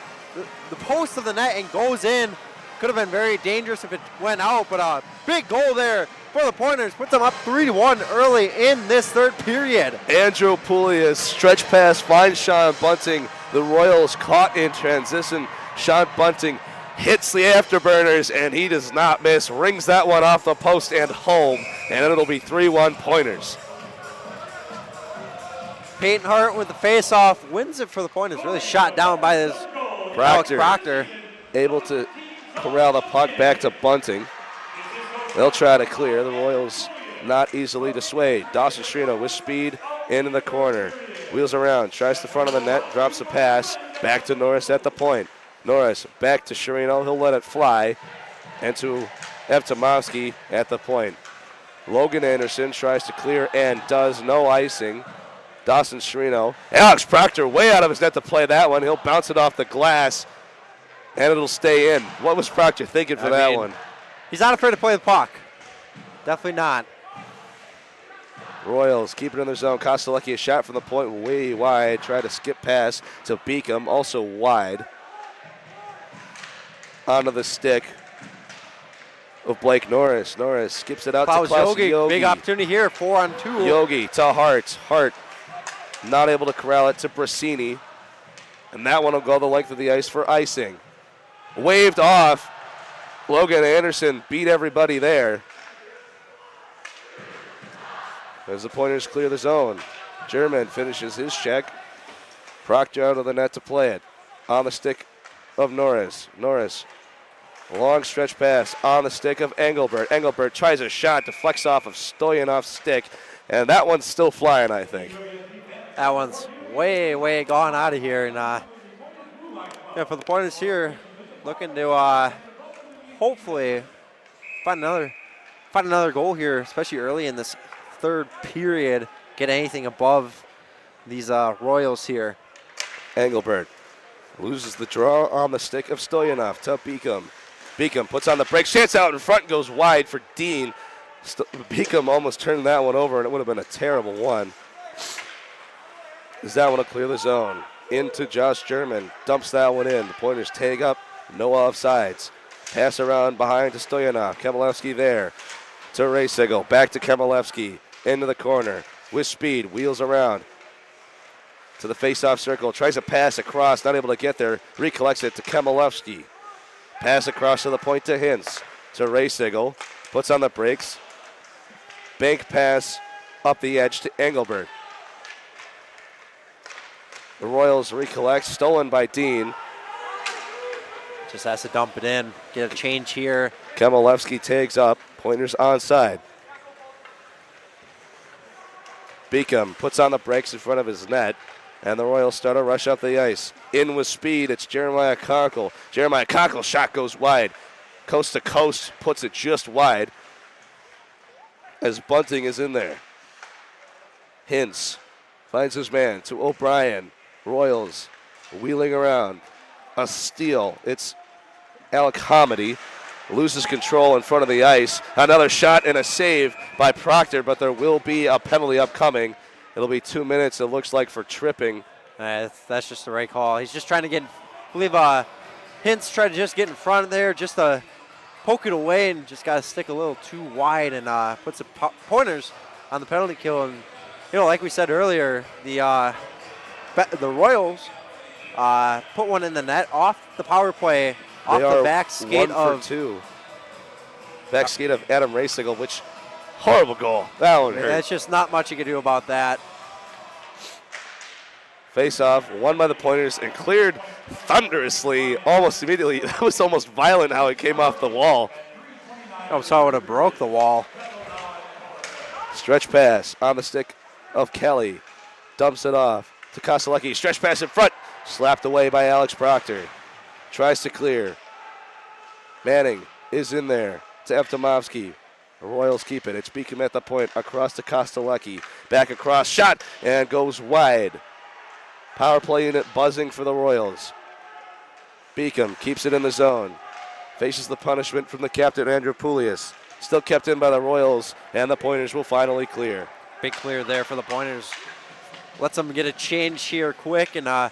the post of the net and goes in. Could have been very dangerous if it went out, but a big goal there for the Pointers. Puts them up 3-1 early in this third period. Andrew Puglias stretch pass finds Sean Bunting. The Royals caught in transition. Sean Bunting hits the afterburners, and he does not miss. Rings that one off the post and home, and it'll be 3-1 Pointers. Peyton Hart with the face-off wins it for the Pointers. Really shot down by this Alex Proctor. Able to corral the puck back to Bunting. They'll try to clear. The Royals not easily dissuade. Dawson Strino with speed into the corner. Wheels around, tries the front of the net, drops a pass. Back to Norris at the point. Norris back to Sherino. He'll let it fly. And to Evtomowski at the point. Logan Anderson tries to clear and does. No icing. Dawson Sherino. Alex Proctor way out of his net to play that one. He'll bounce it off the glass. And it'll stay in. What was Proctor thinking for that one? He's not afraid to play the puck. Definitely not. Royals keep it in their zone. Kostelecki a shot from the point way wide. Try to skip pass to Beacom, also wide. Onto the stick of Blake Norris. Norris skips it out to Klaus Yogi. Big opportunity here, 4-on-2. Yogi to Hart. Hart not able to corral it to Brasini. And that one will go the length of the ice for icing. Waved off. Logan Anderson beat everybody there. As the Pointers clear the zone. German finishes his check. Proctor out of the net to play it. On the stick of Norris. Norris, long stretch pass on the stick of Engelbert. Engelbert tries a shot, deflects off of Stoyanov's stick, and that one's still flying, I think. That one's way, way gone out of here. And yeah, for the Pointers here, looking to hopefully find another goal here, especially early in this third period. Get anything above these Royals here. Engelbert loses the draw on the stick of Stoyanov to Beacom. Beacom puts on the brakes, chance out in front, goes wide for Dean. Beacom almost turned that one over, and it would have been a terrible one. As that one will clear the zone. Into Josh German, dumps that one in. The Pointers tag up, no offsides. Pass around behind to Stoyanov. Kemelevsky there to Raysigel. Back to Kemelevsky, into the corner with speed, wheels around to the face-off circle. Tries a pass across, not able to get there. Recollects it to Kemelevsky. Pass across to the point to Hintz. To Raysigel, puts on the brakes. Bank pass up the edge to Engelbert. The Royals recollect, stolen by Dean. Just has to dump it in, get a change here. Kemelevsky tags up, Pointers onside. Beacom puts on the brakes in front of his net, and the Royals start to rush up the ice. In with speed, it's Jeremiah Conkle. Jeremiah Conkle's shot goes wide. Coast to coast, puts it just wide as Bunting is in there. Hintz finds his man to O'Brien. Royals wheeling around. A steal. It's Alec Hamady. Loses control in front of the ice. Another shot and a save by Proctor, but there will be a penalty upcoming. It'll be 2 minutes, it looks like, for tripping. That's just the right call. He's just trying to get, I believe Hintz tried to just get in front of there, just to poke it away, and just got to stick a little too wide, and puts the Pointers on the penalty kill. And, like we said earlier, the Royals put one in the net off the power play, off the back skate of 2. Back skate of Adam Raysigel, which horrible goal. That one hurt. That's just not much you can do about that. Face off, won by the Pointers and cleared thunderously almost immediately. That was almost violent how it came off the wall. I saw it would have broke the wall. Stretch pass on the stick of Kelly. Dumps it off to Kostelecki. Stretch pass in front. Slapped away by Alex Proctor. Tries to clear. Manning is in there to Eftimovsky. The Royals keep it. It's Beacom at the point. Across to Kostelecki. Back across. Shot and goes wide. Power play unit buzzing for the Royals. Beacom keeps it in the zone. Faces the punishment from the captain, Andrew Poulias. Still kept in by the Royals, and the Pointers will finally clear. Big clear there for the Pointers. Lets them get a change here quick, and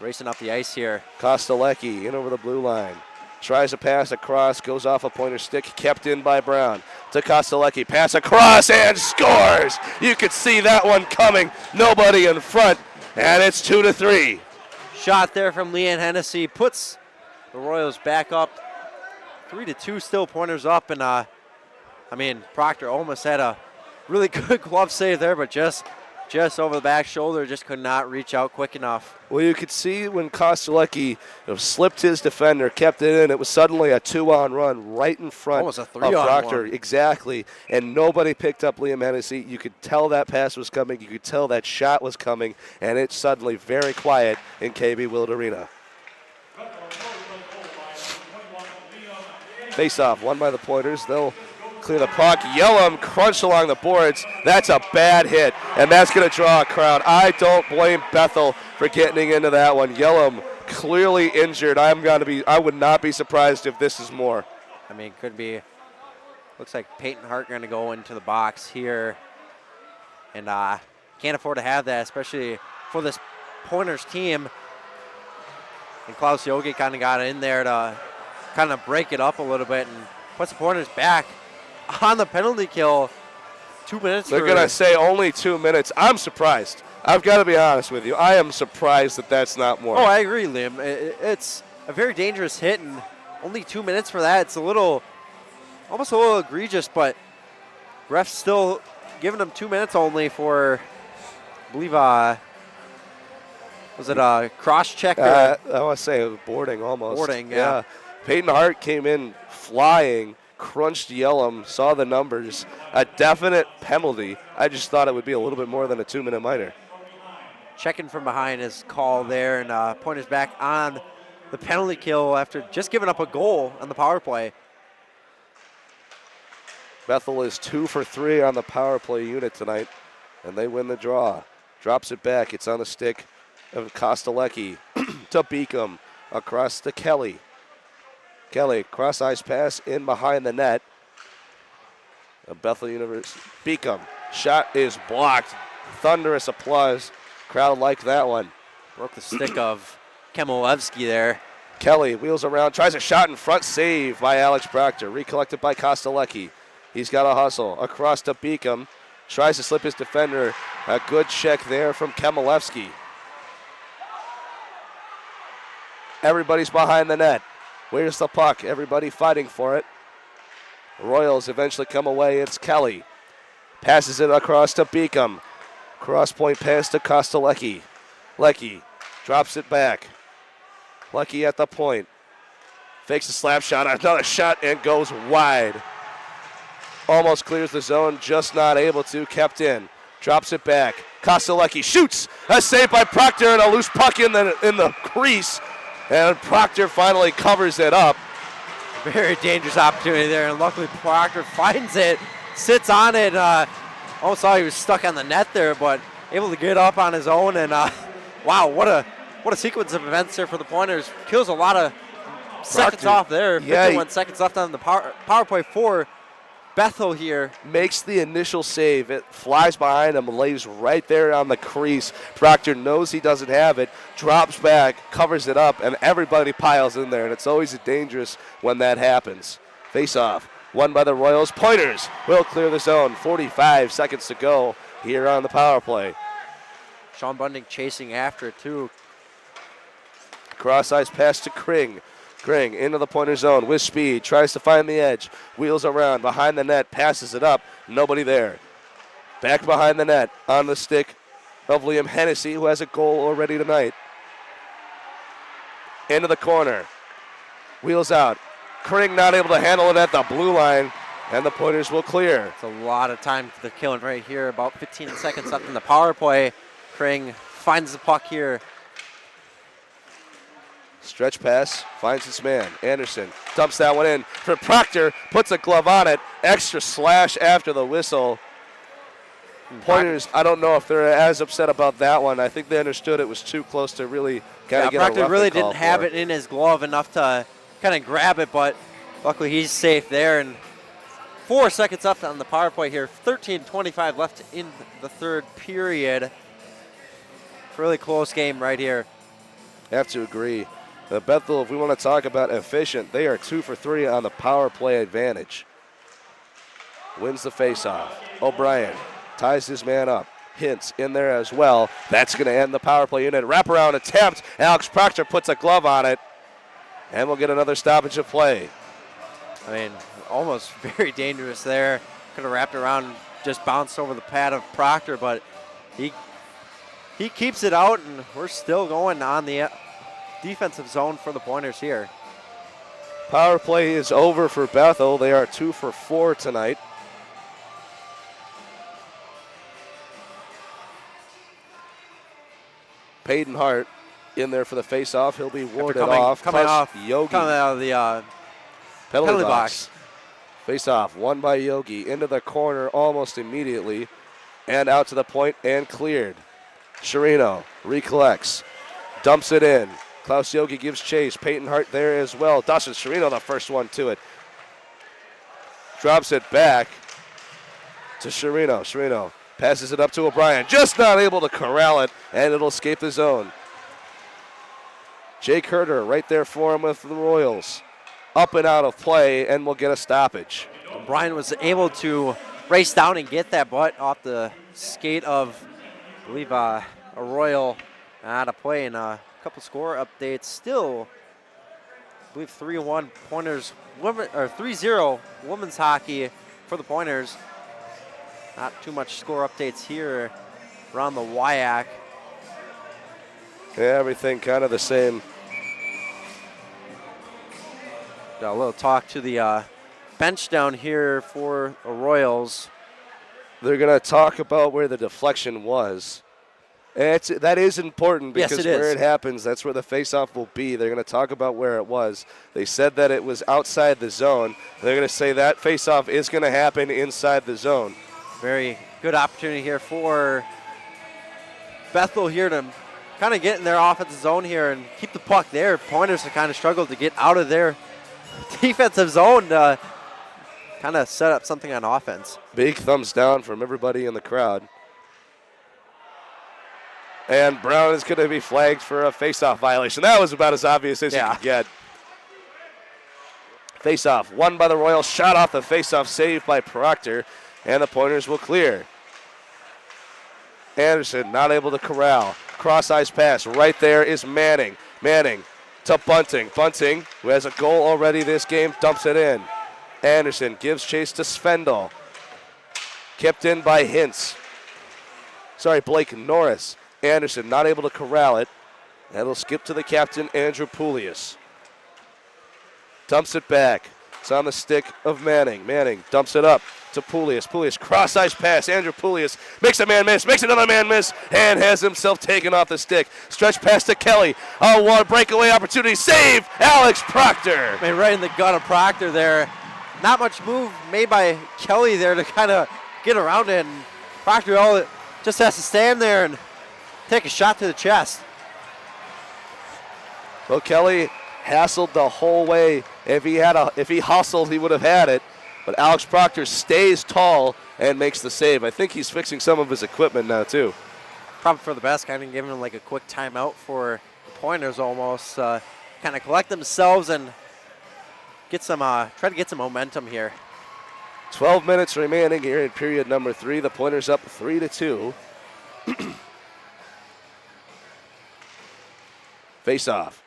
racing up the ice here. Kostelecki in over the blue line. Tries a pass across, goes off a Pointer stick, kept in by Brown. To Kostelecki, pass across and scores! You could see that one coming. Nobody in front, and it's 2-3. Shot there from Leanne Hennessy puts the Royals back up 3-2, still Pointers up, and Proctor almost had a really good glove save there, but just over the back shoulder, just could not reach out quick enough. Well, you could see when Kostelecki slipped his defender, kept it in, it was suddenly a 2-on run right in front almost a 3-on-1. of Proctor. Exactly, and nobody picked up Liam Hennessy. You could tell that pass was coming. You could tell that shot was coming, and it's suddenly very quiet in KB Willet Arena. Face-off won by the Pointers. They'll clear the puck. Yellum crunch along the boards. That's a bad hit, and that's going to draw a crowd. I don't blame Bethel for getting into that one. Yellum clearly injured. I would not be surprised if this is more. Could be. Looks like Peyton Hart going to go into the box here, and can't afford to have that, especially for this Pointers team. And Klaus Yogi kind of got in there to kind of break it up a little bit and puts the Pointers back on the penalty kill. 2 minutes. They're going to say only 2 minutes. I'm surprised. I've got to be honest with you. I am surprised that that's not more. Oh, I agree, Liam. It's a very dangerous hit, and only 2 minutes for that. It's almost a little egregious, but refs still giving them 2 minutes only for, I believe, Was it a cross check? I want to say it was boarding almost. Boarding, yeah. Peyton Hart came in flying, crunched Yellum, saw the numbers. A definite penalty. I just thought it would be a little bit more than a 2-minute minor. Checking from behind his call there, and Pointers back on the penalty kill after just giving up a goal on the power play. Bethel is 2 for 3 on the power play unit tonight, and they win the draw. Drops it back. It's on the stick of Kostelecki to Beacom, across to Kelly. Kelly, cross-ice pass in behind the net. Bethel University. Beacom, shot is blocked. Thunderous applause. Crowd liked that one. Broke the stick of Kemelevsky there. Kelly wheels around, tries a shot in front, save by Alex Proctor. Recollected by Kostelecki. He's got a hustle across to Beacom. Tries to slip his defender. A good check there from Kemelevsky. Everybody's behind the net. Where's the puck? Everybody fighting for it. Royals eventually come away. It's Kelly. Passes it across to Beacom. Cross point pass to Kostelecki. Leckie drops it back. Leckie at the point. Fakes a slap shot. Another shot and goes wide. Almost clears the zone. Just not able to. Kept in. Drops it back. Kostelecki shoots. A save by Proctor and a loose puck in the crease. And Proctor finally covers it up. Very dangerous opportunity there, and luckily Proctor finds it, sits on it. Almost thought he was stuck on the net there, but able to get up on his own. And wow, what a sequence of events there for the Pointers. Kills a lot of seconds off there. 51 seconds left on the power play for Bethel here. Makes the initial save. It flies behind him, lays right there on the crease. Proctor knows he doesn't have it, drops back, covers it up, and everybody piles in there, and it's always dangerous when that happens. Face off, won by the Royals. Pointers will clear the zone. 45 seconds to go here on the power play. Sean Bunting chasing after it too. Cross-ice pass to Kring. Kring into the Pointer zone with speed, tries to find the edge, wheels around, behind the net, passes it up, nobody there. Back behind the net, on the stick of Liam Hennessy, who has a goal already tonight. Into the corner, wheels out. Kring not able to handle it at the blue line, and the Pointers will clear. It's a lot of time for the killing right here, about 15 seconds left in the power play. Kring finds the puck here. Stretch pass, finds his man. Anderson dumps that one in for Proctor, puts a glove on it. Extra slash after the whistle. Pointers, I don't know if they're as upset about that one. I think they understood it was too close to really kind of get a Proctor roughing really call didn't have for. it in his glove enough to kind of grab it, but luckily he's safe there. And 4 seconds left on the power play here. 13:25 left in the third period. Really close game right here. Have to agree. Bethel, if we want to talk about efficient, they are 2 for 3 on the power play advantage. Wins the faceoff. O'Brien ties his man up. Hintz in there as well. That's going to end the power play unit. Wraparound attempt. Alex Proctor puts a glove on it. And we'll get another stoppage of play. I mean, almost very dangerous there. Could have wrapped around, just bounced over the pad of Proctor, but he keeps it out, and we're still going on the defensive zone for the Pointers here. Power play is over for Bethel. They are 2 for 4 tonight. Peyton Hart in there for the face-off. He'll be warded off. Coming out of the penalty box. Face-off, won by Yogi. Into the corner almost immediately. And out to the point and cleared. Sherino recollects. Dumps it in. Klaus Yogi gives chase. Peyton Hart there as well. Dustin Sherino the first one to it. Drops it back to Sherino. Sherino passes it up to O'Brien. Just not able to corral it, and it'll escape the zone. Jake Herter right there for him with the Royals. Up and out of play, and we'll get a stoppage. O'Brien was able to race down and get that butt off the skate of, I believe, a Royal out of play, and a couple score updates. Still, I believe 3-1 Pointers, or 3-0 women's hockey for the Pointers. Not too much score updates here around the WIAC. Yeah, everything kind of the same. Got a little talk to the bench down here for the Royals. They're going to talk about where the deflection was. And that is important Yes, because it where is. it happens, that's where the faceoff will be. They're going to talk about where it was. They said that it was outside the zone. They're going to say that faceoff is going to happen inside the zone. Very good opportunity here for Bethel here to kind of get in their offensive zone here and keep the puck there. Pointers have kind of struggled to get out of their defensive zone to kind of set up something on offense. Big thumbs down from everybody in the crowd. And Brown is going to be flagged for a faceoff violation. That was about as obvious as you could get. Faceoff won by the Royals. Shot off the faceoff, saved by Proctor, and the Pointers will clear. Anderson not able to corral. Cross-ice pass. Right there is Manning. Manning to Bunting. Bunting, who has a goal already this game, dumps it in. Anderson gives chase to Svendal. Kept in by Blake Norris. Anderson not able to corral it. That'll skip to the captain, Andrew Poulias. Dumps it back. It's on the stick of Manning. Manning dumps it up to Poulias. Poulias cross-ice pass. Andrew Poulias makes a man miss, makes another man miss, and has himself taken off the stick. Stretch pass to Kelly. Oh, what a breakaway opportunity. Save, Alex Proctor. I mean, right in the gut of Proctor there. Not much move made by Kelly there to kind of get around it. And Proctor just has to stand there and take a shot to the chest. Well, Kelly hassled the whole way. If he hustled, he would have had it. But Alex Proctor stays tall and makes the save. I think he's fixing some of his equipment now, too. Probably for the best, kind of giving him like a quick timeout for the Pointers almost. Kind of collect themselves and get some, try to get some momentum here. 12 minutes remaining here in period number 3. The Pointers up 3-2. Face-off.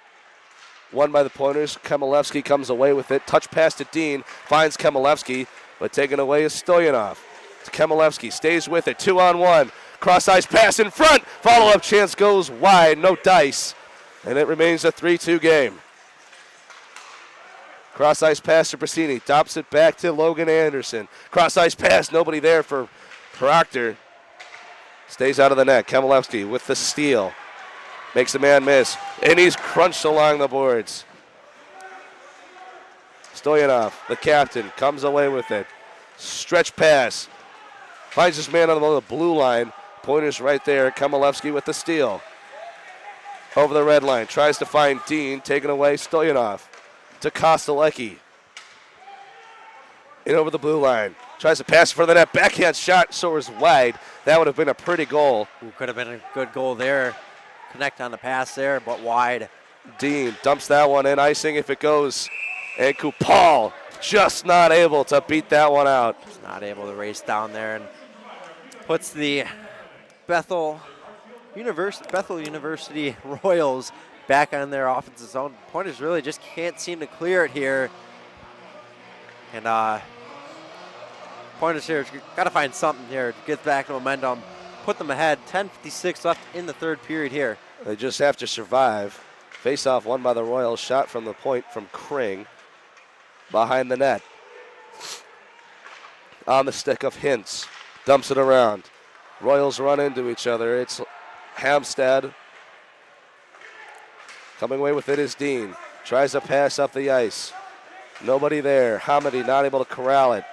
Won by the Pointers. Kemelevsky comes away with it. Touch pass to Dean. Finds Kemelevsky, but taken away is Stoyanov. Kemelevsky stays with it. 2-on-1. Cross-ice pass in front. Follow-up chance goes wide. No dice. And it remains a 3-2 game. Cross-ice pass to Brasini. Drops it back to Logan Anderson. Cross-ice pass. Nobody there for Proctor. Stays out of the net. Kemelevsky with the steal. Makes a man miss, and he's crunched along the boards. Stoyanov, the captain, comes away with it. Stretch pass. Finds his man on the blue line. Pointers right there. Kemelevsky with the steal. Over the red line. Tries to find Dean. Taken away. Stoyanov to Kostelecki. In over the blue line. Tries to pass for the net. Backhand shot soars wide. That would have been a pretty goal. Could have been a good goal there. Connect on the pass there, but wide. Dean dumps that one in, icing if it goes. And Kupal just not able to beat that one out. Just not able to race down there and puts the Bethel University Royals back on their offensive zone. Pointers really just can't seem to clear it here. And Pointers here got to find something here to get back to momentum. Put them ahead. 10:56 left in the third period here. They just have to survive. Face-off won by the Royals. Shot from the point from Kring. Behind the net. On the stick of Hintz. Dumps it around. Royals run into each other. It's Hamstad. Coming away with it is Dean. Tries to pass up the ice. Nobody there. Hamady not able to corral it.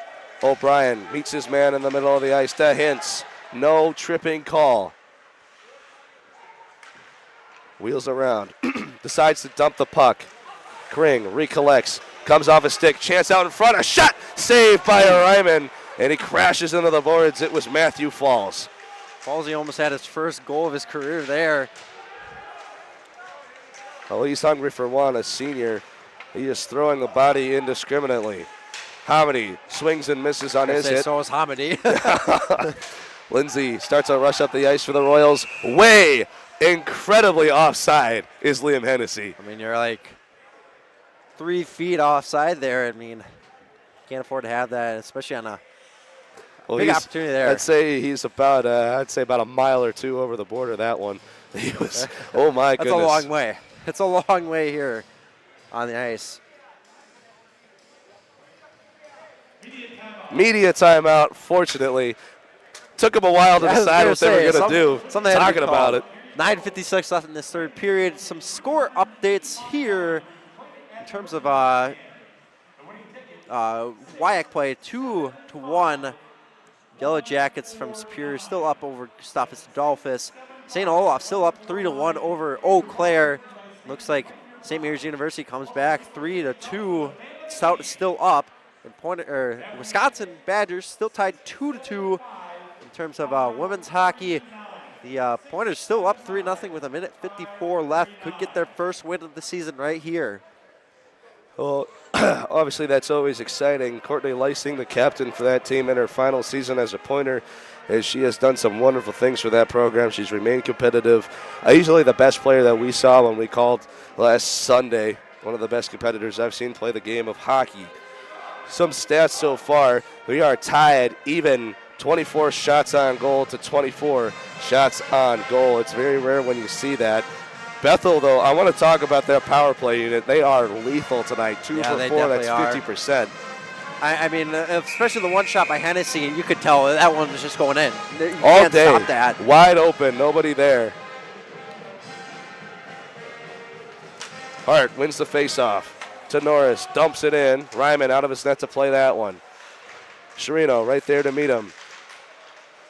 O'Brien meets his man in the middle of the ice to Hintz. No tripping call. Wheels around. Decides to dump the puck. Kring recollects. Comes off a stick. Chance out in front. A shot. Saved by Ryman. And he crashes into the boards. It was Matthew Falls. Falls, almost had his first goal of his career there. Oh, he's hungry for one. A senior. He is throwing the body indiscriminately. Hamady swings and misses on his hit. So is Hamady. Lindsay starts a rush up the ice for the Royals. Way incredibly offside is Liam Hennessy. I mean, you're like 3 feet offside there. I mean, can't afford to have that, especially on a big opportunity there. I'd say he's about a mile or two over the border, that one. He was, oh my That's goodness. a long way. It's a long way here on the ice. Media timeout, fortunately. Took him a while to decide what they were going to do. Talking about it. 9:56 left in this third period. Some score updates here in terms of WIAC play, 2-1. Yellow Jackets from Superior still up over Gustavus Adolphus. St. Olaf still up 3-1 over Eau Claire. Looks like St. Mary's University comes back 3-2. Stout is still up. And Wisconsin Badgers still tied 2-2 in terms of women's hockey. The Pointers still up 3-0 with 1:54 left. Could get their first win of the season right here. Well, obviously that's always exciting. Courtney Lysing, the captain for that team in her final season as a Pointer, as she has done some wonderful things for that program. She's remained competitive. Usually the best player that we saw when we called last Sunday, one of the best competitors I've seen play the game of hockey. Some stats so far, we are tied even 24 shots on goal to 24 shots on goal. It's very rare when you see that. Bethel, though, I want to talk about their power play unit. They are lethal tonight. 2 for 4, that's 50%. I mean, especially the one shot by Hennessy, you could tell that one was just going in. You All can't day, stop that. wide open, nobody there. Hart wins the faceoff to Norris, dumps it in. Ryman out of his net to play that one. Sherino right there to meet him.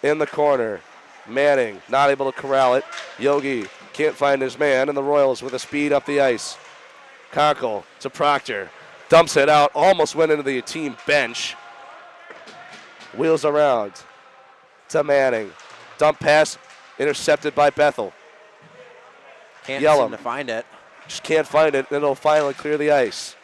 In the corner, Manning not able to corral it. Yogi can't find his man, and the Royals with a speed up the ice. Conkle to Proctor. Dumps it out, almost went into the team bench. Wheels around to Manning. Dump pass, intercepted by Bethel. Can't seem to find it. Just can't find it, and it'll finally clear the ice.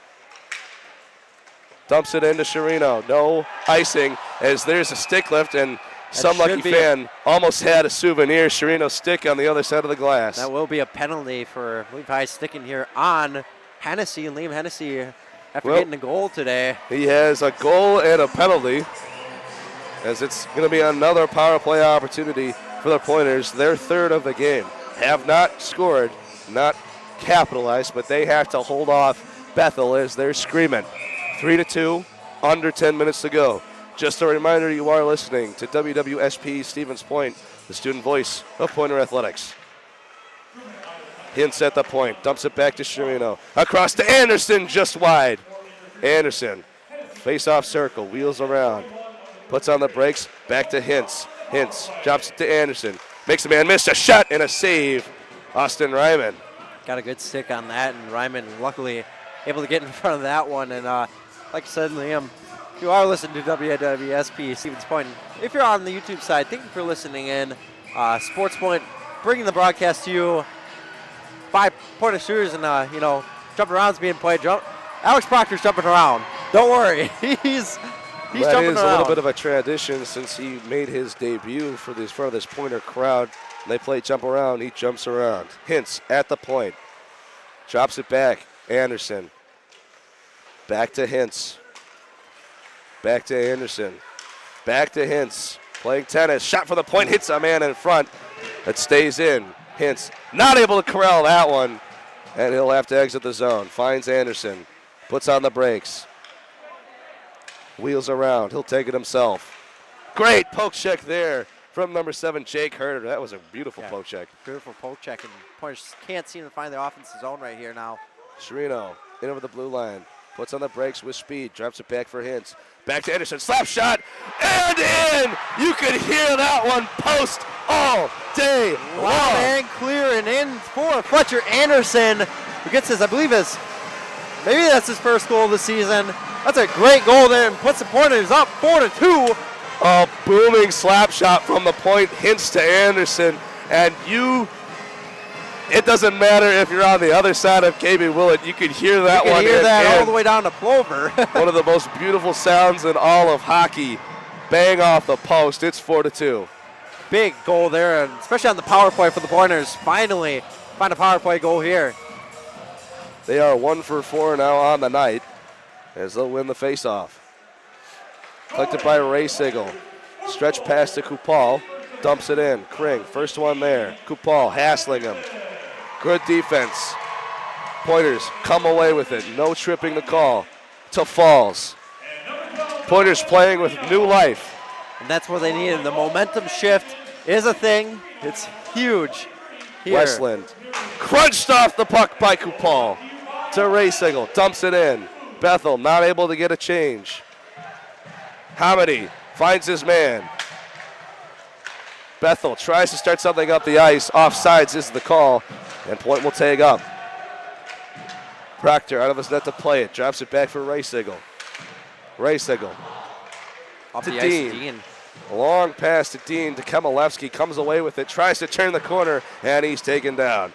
Dumps it into Sherino. No icing, as there's a stick lift, and some lucky fan almost had a souvenir Sherino stick on the other side of the glass. That will be a penalty for Levi sticking here on Hennessy, and Liam Hennessy, after getting a goal today. He has a goal and a penalty, as it's going to be another power play opportunity for the Pointers. Their third of the game. Have not scored, not capitalized, but they have to hold off Bethel as they're screaming. 3-2, under 10 minutes to go. Just a reminder, you are listening to WWSP Stevens Point, the student voice of Pointer Athletics. Hintz at the point, dumps it back to Sherino. Across to Anderson, just wide. Anderson, face-off circle, wheels around. Puts on the brakes, back to Hintz. Hintz drops it to Anderson. Makes a man miss, a shot and a save. Austin Ryman. Got a good stick on that, and Ryman luckily able to get in front of that one. And like I said, Liam, if you are listening to WWSP Stevens Point, if you're on the YouTube side, thank you for listening in. Sports Point bringing the broadcast to you by Pointer Shooters, and jumping around's being played. Alex Proctor's jumping around. Don't worry, he's jumping around. That is a little bit of a tradition since he made his debut for this front of this Pointer crowd. And they play jump around, he jumps around. Hintz at the point, drops it back. Anderson, back to Hintz. Back to Anderson. Back to Hintz. Playing tennis. Shot for the point. Hits a man in front. It stays in. Hintz not able to corral that one. And he'll have to exit the zone. Finds Anderson. Puts on the brakes. Wheels around. He'll take it himself. Great poke check there from number 7, Jake Herder. That was a beautiful poke check. Beautiful poke check. And Pointers can't seem to find the offensive zone right here now. Sherino in over the blue line. Puts on the brakes with speed. Drops it back for Hintz. Back to Anderson. Slap shot. And in. You could hear that one post all day long. And clear and in for Fletcher Anderson, who gets his, I believe maybe that's his first goal of the season. That's a great goal there and puts the Pointers up 4-2. A booming slap shot from the point. Hintz to Anderson. And it doesn't matter if you're on the other side of KB Willett. You could hear that one. You can hear that all the way down to Plover. One of the most beautiful sounds in all of hockey. Bang off the post. It's 4-2. Big goal there, and especially on the power play for the Pointers. Finally find a power play goal here. They are 1 for 4 now on the night as they'll win the faceoff. Collected by Ray Sigel. Stretch pass to Kupal. Dumps it in. Kring, first one there. Kupal hassling him. Good defense. Pointers come away with it. No tripping the call to Falls. Pointers playing with new life. And that's what they needed. The momentum shift is a thing. It's huge here. Westland crunched off the puck by Kupal to Racingel. Dumps it in. Bethel not able to get a change. Hamady finds his man. Bethel tries to start something up the ice. Offsides is the call, and point will take up. Proctor out of his net to play it. Drops it back for Racingel. Racingel Off to the Dean. ice, Dean. Long pass to Dean to Kemelevsky. Comes away with it. Tries to turn the corner, and he's taken down.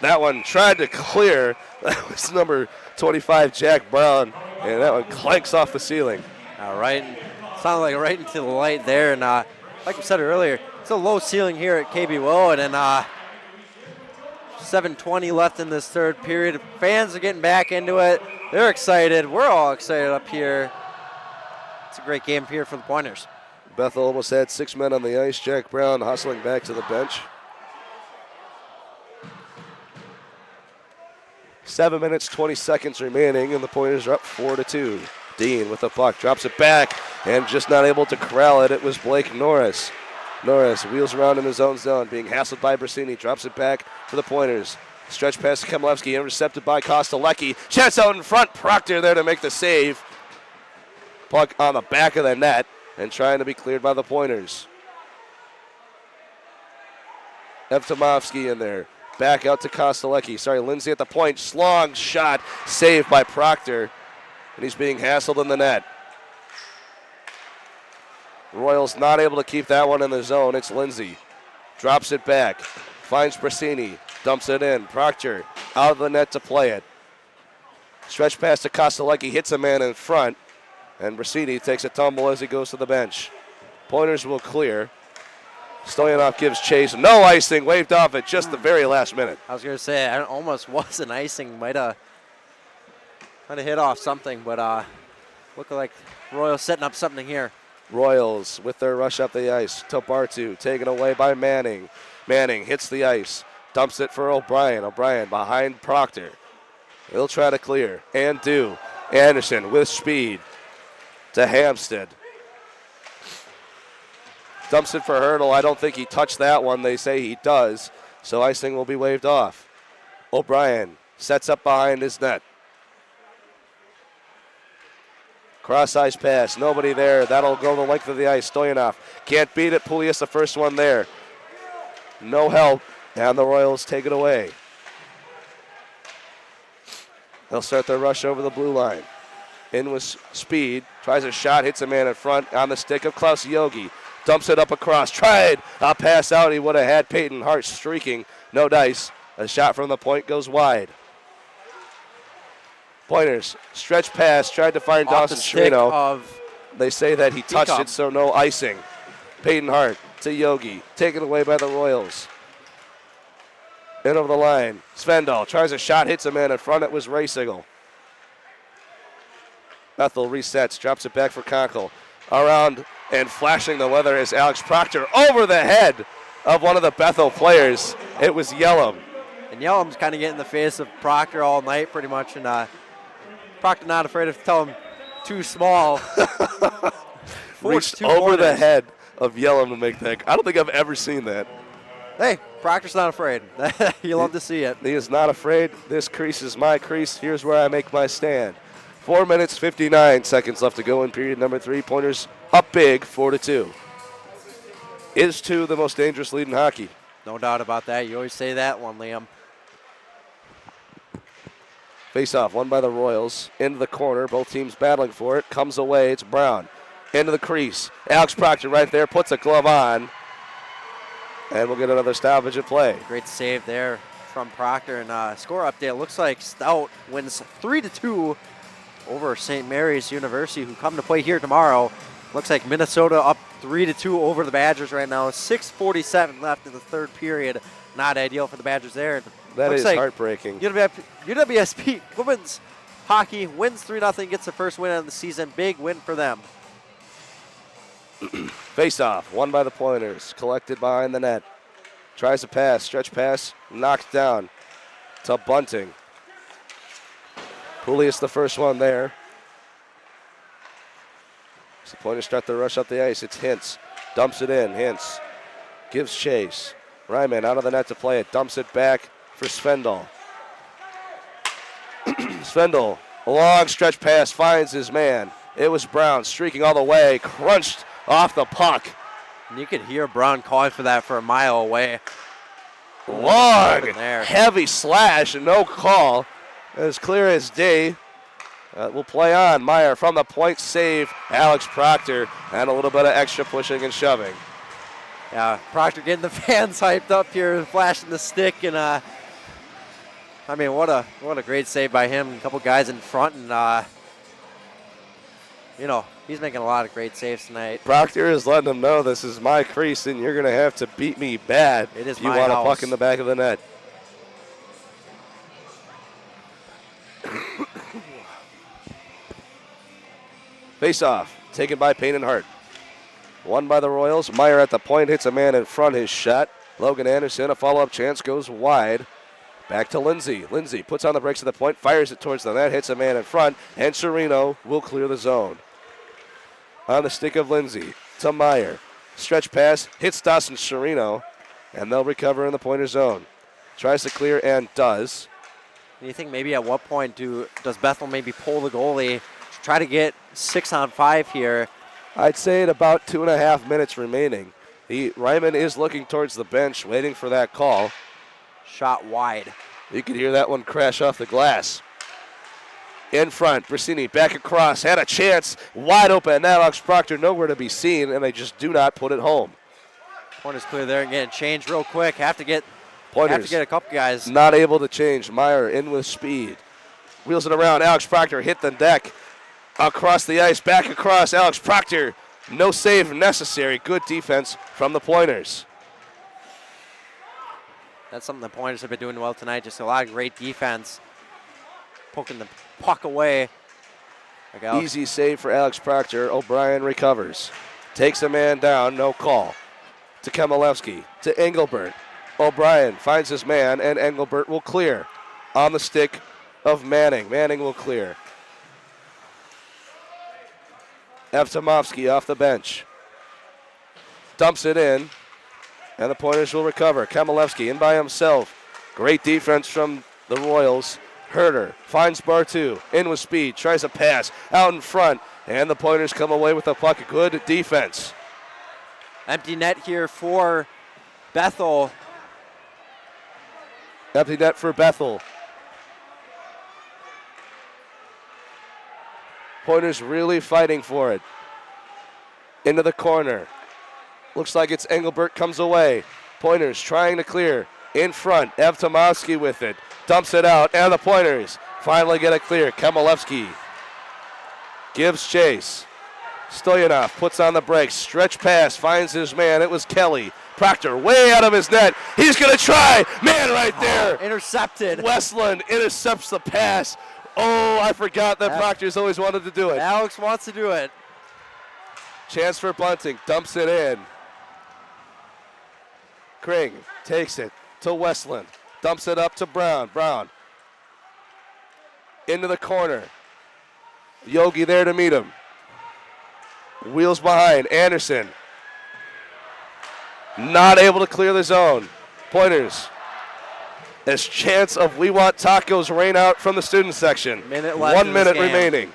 That one tried to clear. That was number 25, Jack Brown, and that one clanks off the ceiling. All right. Sounded like right into the light there. And like we said earlier, it's a low ceiling here at KB Willet. And 7:20 left in this third period. Fans are getting back into it. They're excited. We're all excited up here. It's a great game here for the Pointers. Bethel almost had 6 men on the ice. Jack Brown hustling back to the bench. 7 minutes, 20 seconds remaining, and the Pointers are up 4-2. Dean with the puck, drops it back, and just not able to corral it. It was Blake Norris. Norris wheels around in his own zone, being hassled by Brasini, drops it back for the Pointers. Stretch pass to Kemelevsky, intercepted by Kostelecki. Chance out in front, Proctor there to make the save. Puck on the back of the net, and trying to be cleared by the Pointers. Evtomovsky in there. Back out to Kostelecki. Sorry, Lindsay at the point. Slong shot, saved by Proctor. And he's being hassled in the net. Royals not able to keep that one in the zone. It's Lindsay. Drops it back. Finds Brasini. Dumps it in. Proctor out of the net to play it. Stretch pass to Kostelecki. Hits a man in front. And Brasini takes a tumble as he goes to the bench. Pointers will clear. Stoyanov gives chase. No icing. Waved off at just the very last minute. I was going to say, it almost was an icing. Might have hit off something, but looked like Royals setting up something here. Royals with their rush up the ice. To Bartu, taken away by Manning. Manning hits the ice. Dumps it for O'Brien. O'Brien behind Proctor. He'll try to clear. And do. Anderson with speed to Hampstead. Dumps it for Hurdle. I don't think he touched that one. They say he does. So icing will be waved off. O'Brien sets up behind his net. Cross-ice pass. Nobody there. That'll go the length of the ice. Stoyanov can't beat it. Poulias the first one there. No help. And the Royals take it away. They'll start their rush over the blue line. In with speed. Tries a shot. Hits a man in front on the stick of Klaus Yogi. Dumps it up across. Tried a pass out. He would have had Peyton Hart streaking. No dice. A shot from the point goes wide. Pointers. Stretch pass. Tried to find Off Dawson the stick Shrino. of They say that he touched Decom. it, so no icing. Peyton Hart to Yogi. Taken away by the Royals. In over the line. Svendal tries a shot. Hits a man in front. It was Racingel. Bethel resets. Drops it back for Conkle. Around and flashing the weather is Alex Proctor over the head of one of the Bethel players. It was Yellum. And Yellum's kind of getting in the face of Proctor all night pretty much. And Proctor not afraid to tell him too small. Reached over the head of Yellum to make that. I don't think I've ever seen that. Hey, Proctor's not afraid. You love to see it. He is not afraid. This crease is my crease. Here's where I make my stand. 4 minutes, 59 seconds left to go in period number 3. Pointers up big, 4-2. Is 2 the most dangerous lead in hockey? No doubt about that. You always say that one, Liam. Face-off, won by the Royals. Into the corner, both teams battling for it. Comes away, it's Brown. Into the crease. Alex Proctor right there, puts a glove on. And we'll get another stoppage at play. Great save there from Proctor. And score update, looks like Stout wins 3-2 over St. Mary's University, who come to play here tomorrow. Looks like Minnesota up 3-2 over the Badgers right now. 6:47 left in the third period. Not ideal for the Badgers there. That looks is like heartbreaking. UWSP women's hockey wins 3-0, gets the first win of the season. Big win for them. Face off, won by the Pointers, collected behind the net. Tries to pass, stretch pass, knocked down to Bunting. Poulius the first one there. As the Pointers start to rush up the ice, it's Hintz. Dumps it in, Hintz gives chase. Ryman out of the net to play it, dumps it back for Svendal. Svendal, a long stretch pass, finds his man. It was Brown streaking all the way, crunched off the puck. And you could hear Brown calling for that for a mile away. Long, heavy slash, and no call. As clear as day. We'll play on. Meyer from the point, save. Alex Proctor, and a little bit of extra pushing and shoving. Yeah, Proctor getting the fans hyped up here, flashing the stick, and I mean, what a great save by him. A couple guys in front, and you know, he's making a lot of great saves tonight. Proctor is letting them know this is my crease, and you're going to have to beat me bad. It is if you my want house. a puck in the back of the net. Face off, taken by Payne and Hart. Won by the Royals. Meyer at the point, hits a man in front, his shot. Logan Anderson, a follow-up chance, goes wide. Back to Lindsay. Lindsay puts on the brakes at the point, fires it towards the net, hits a man in front, and Serino will clear the zone. On the stick of Lindsay to Meyer. Stretch pass, hits Dawson Serino, and they'll recover in the Pointer zone. Tries to clear and does. Do you think maybe at what point does Bethel maybe pull the goalie to try to get 6-on-5 here? I'd say at about 2.5 minutes remaining. Ryman is looking towards the bench, waiting for that call. Shot wide. You could hear that one crash off the glass. In front, Brasini back across, had a chance, wide open. Alex Proctor nowhere to be seen, and they just do not put it home. Pointer's clear there and getting changed real quick. Have to get a couple guys. Not able to change. Meyer in with speed. Wheels it around. Alex Proctor hit the deck. Across the ice, back across. Alex Proctor, no save necessary. Good defense from the Pointers. That's something the Pointers have been doing well tonight. Just a lot of great defense. Poking the puck away. Easy save for Alex Proctor. O'Brien recovers. Takes a man down, no call. To Kemelevsky, to Engelbert. O'Brien finds his man, and Engelbert will clear. On the stick of Manning. Manning will clear. Evtomovsky off the bench. Dumps it in, and the Pointers will recover. Kemelevsky in by himself. Great defense from the Royals. Herter finds Bartu, in with speed, tries a pass out in front, and the Pointers come away with the puck. Good defense. Empty net here for Bethel. Empty net for Bethel. Pointers really fighting for it. Into the corner. Looks like it's Engelbert comes away. Pointers trying to clear. In front, Evtomovsky with it. Dumps it out, and the Pointers finally get it clear. Kemelevsky gives chase. Stoyanov puts on the brakes. Stretch pass, finds his man. It was Kelly. Proctor way out of his net. He's going to try. Man right there. Intercepted. Westland intercepts the pass. Oh, I forgot that Proctor's always wanted to do it. Alex wants to do it. Chance for Bunting. Dumps it in. Kring takes it to Westland. Dumps it up to Brown. Brown into the corner. Yogi there to meet him. Wheels behind. Anderson not able to clear the zone. Pointers. There's chance of We Want Tacos rain out from the student section. 1 minute remaining.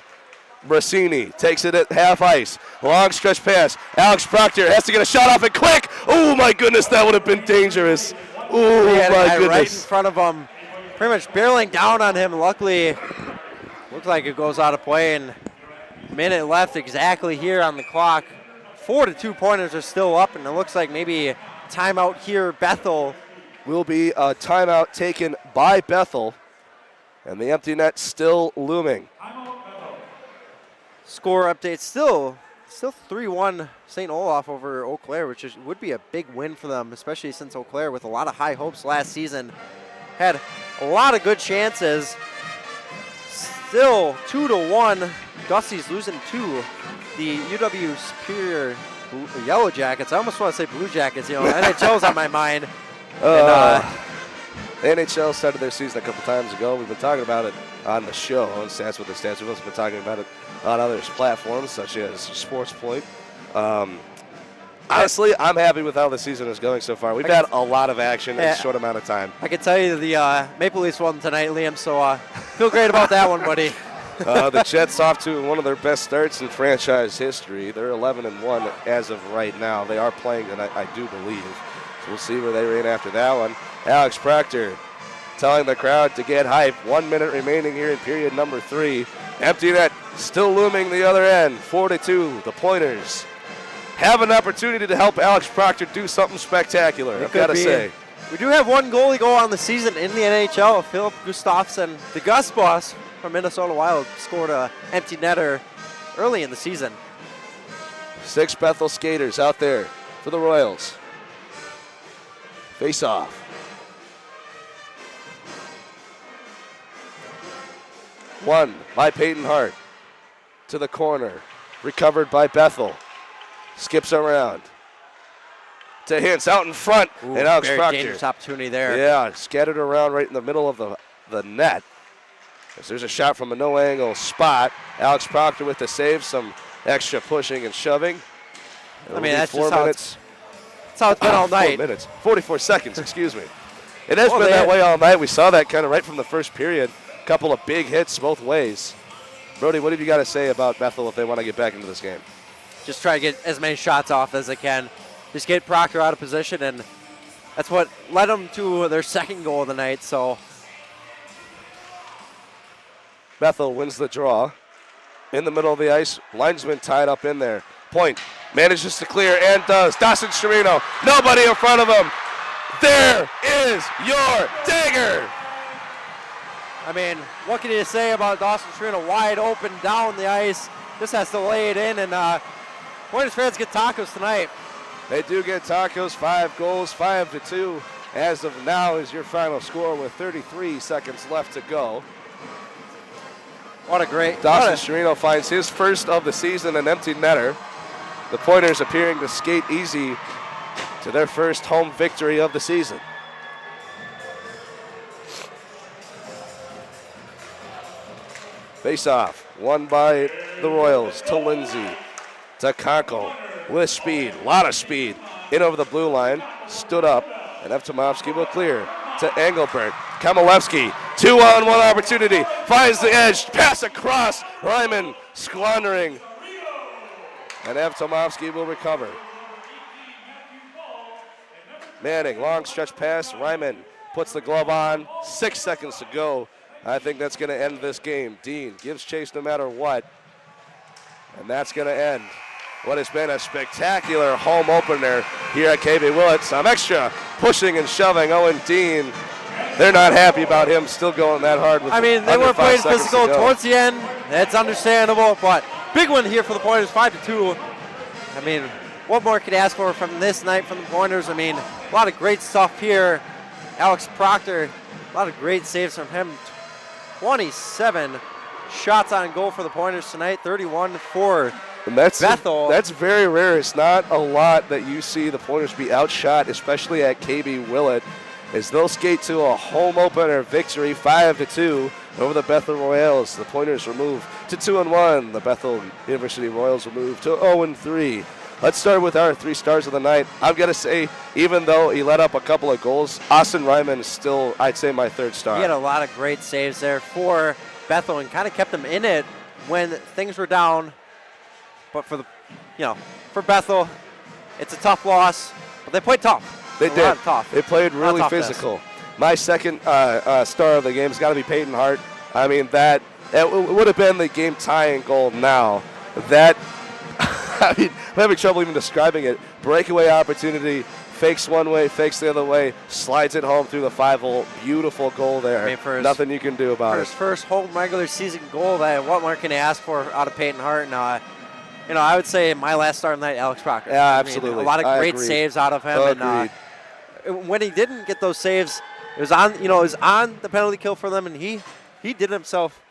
Brasini takes it at half ice. Long stretch pass. Alex Proctor has to get a shot off it quick. Oh my goodness, that would have been dangerous. Oh my goodness. Right in front of him, pretty much barreling down on him. Luckily, looks like it goes out of play, and minute left exactly here on the clock. 4-2 Pointers are still up, and it looks like maybe timeout here. Bethel will be a timeout taken by Bethel, and the empty net still looming. Score update still 3-1 St. Olaf over Eau Claire, which would be a big win for them, especially since Eau Claire, with a lot of high hopes last season, had a lot of good chances. Still 2-1. Gussie's losing to the UW Superior Yellow Jackets. I almost want to say Blue Jackets. NHL's on my mind. The NHL started their season a couple times ago. We've been talking about it on the show on Statz with the Stats. We've also been talking about it on other platforms such as Sports Point. Honestly, I'm happy with how the season is going so far. We've had a lot of action in a short amount of time. I can tell you the Maple Leafs won tonight, Liam, so feel great about that one, buddy. The Jets off to one of their best starts in franchise history. They're 11-1 as of right now. They are playing tonight, I do believe. So we'll see where they reign after that one. Alex Proctor telling the crowd to get hype. 1 minute remaining here in period number 3. Empty net still looming the other end. 4-2. The Pointers have an opportunity to help Alex Proctor do something spectacular, I've got to say. We do have one goalie goal on the season in the NHL. Philip Gustafsson, the Gus boss from Minnesota Wild, scored an empty netter early in the season. 6 Bethel skaters out there for the Royals. Face off. One by Peyton Hart to the corner. Recovered by Bethel. Skips around to Hintz out in front. Ooh, and Alex very Proctor. dangerous opportunity there. Yeah, scattered around right in the middle of the net. As there's a shot from a no-angle spot. Alex Proctor with the save, some extra pushing and shoving. That's 4 minutes. That's how it's been all night. 4 minutes, 44 seconds, excuse me. It has been that way all night. We saw that kind of right from the first period. A couple of big hits both ways. Brody, what have you got to say about Bethel if they want to get back into this game? Just try to get as many shots off as they can. Just get Proctor out of position, and that's what led them to their second goal of the night. So Bethel wins the draw. In the middle of the ice, linesman tied up in there. Point manages to clear and does. Dawson Chirino, nobody in front of him. There is your dagger. I mean, what can you say about Dawson Chirino? Wide open down the ice. Just has to lay it in, and Pointers fans get tacos tonight. They do get tacos. 5 goals, 5-2. As of now is your final score with 33 seconds left to go. What a great. Dawson Chirino finds his first of the season, an empty netter. The Pointers appearing to skate easy to their first home victory of the season. Face off, won by the Royals to Lindsay, to Conkle with speed, a lot of speed, in over the blue line, stood up, and Evtomovsky will clear to Engelbert. Kamilevsky, 2-on-1 opportunity, finds the edge, pass across, Ryman squandering, and Evtomovsky will recover. Manning, long stretch pass, Ryman puts the glove on, 6 seconds to go. I think that's going to end this game. Dean gives chase no matter what, and that's going to end what has been a spectacular home opener here at KB Willet. Some extra pushing and shoving. Owen Dean, they're not happy about him still going that hard. With they were playing physical towards the end. That's understandable, but big one here for the Pointers, 5-2. I mean, what more could you ask for from this night from the Pointers? I mean, a lot of great stuff here. Alex Proctor, a lot of great saves from him. 27 shots on goal for the Pointers tonight, 31 for Bethel. That's very rare. It's not a lot that you see the Pointers be outshot, especially at KB Willet, as they'll skate to a home opener victory, 5-2 over the Bethel Royals. The Pointers will move to 2-1. The Bethel University Royals will move to 0-3. Let's start with our 3 stars of the night. I've got to say, even though he let up a couple of goals, Austin Ryman is still, I'd say, my 3rd star. He had a lot of great saves there for Bethel and kind of kept them in it when things were down. But for for Bethel, it's a tough loss. But they played tough. They did. Tough. They played really physical. My 2nd star of the game has got to be Peyton Hart. I mean, that would have been the game tying goal now. That, I mean, I'm having trouble even describing it. Breakaway opportunity, fakes one way, fakes the other way, slides it home through the 5-hole. Beautiful goal there. I mean, nothing you can do about it. His first home regular season goal, what more can you ask for out of Peyton Hart? And I would say my last star of the night, Alex Proctor. Yeah, absolutely. I mean, a lot of great saves out of him. And when he didn't get those saves, it was on the penalty kill for them, and he did himself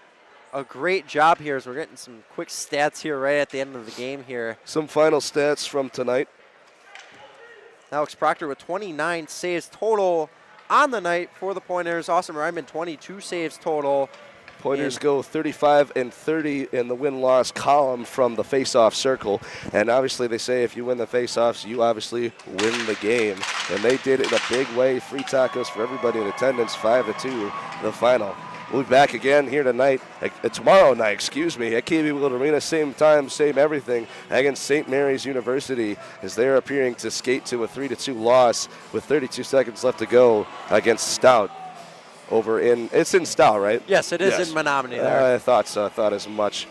a great job here as we're getting some quick stats here right at the end of the game here. Some final stats from tonight. Alex Proctor with 29 saves total on the night for the Pointers. Austin Ryman, 22 saves total. Pointers go 35 and 30 in the win-loss column from the face-off circle. And obviously they say if you win the face-offs, you obviously win the game. And they did it in a big way. Free tacos for everybody in attendance, 5-2, the final. We'll be back again here tonight, tomorrow night, at KB Willet Arena, same time, same everything, against St. Mary's University, as they're appearing to skate to a 3-2 loss with 32 seconds left to go against Stout. It's in Stout, right? Yes, it is in Menominee there. I thought so. I thought as much.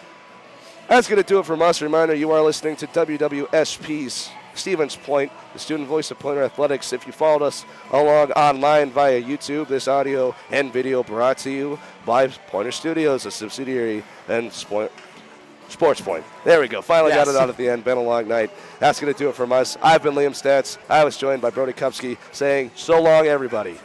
That's going to do it from us. Reminder, you are listening to WWSP's Stevens Point, the student voice of Pointer Athletics. If you followed us along online via YouTube, this audio and video brought to you by Pointer Studios, a subsidiary and Sports Point. There we go. Finally got it out at the end. Been a long night. That's going to do it from us. I've been Liam Statz. I was joined by Brody Kupsky saying so long, everybody.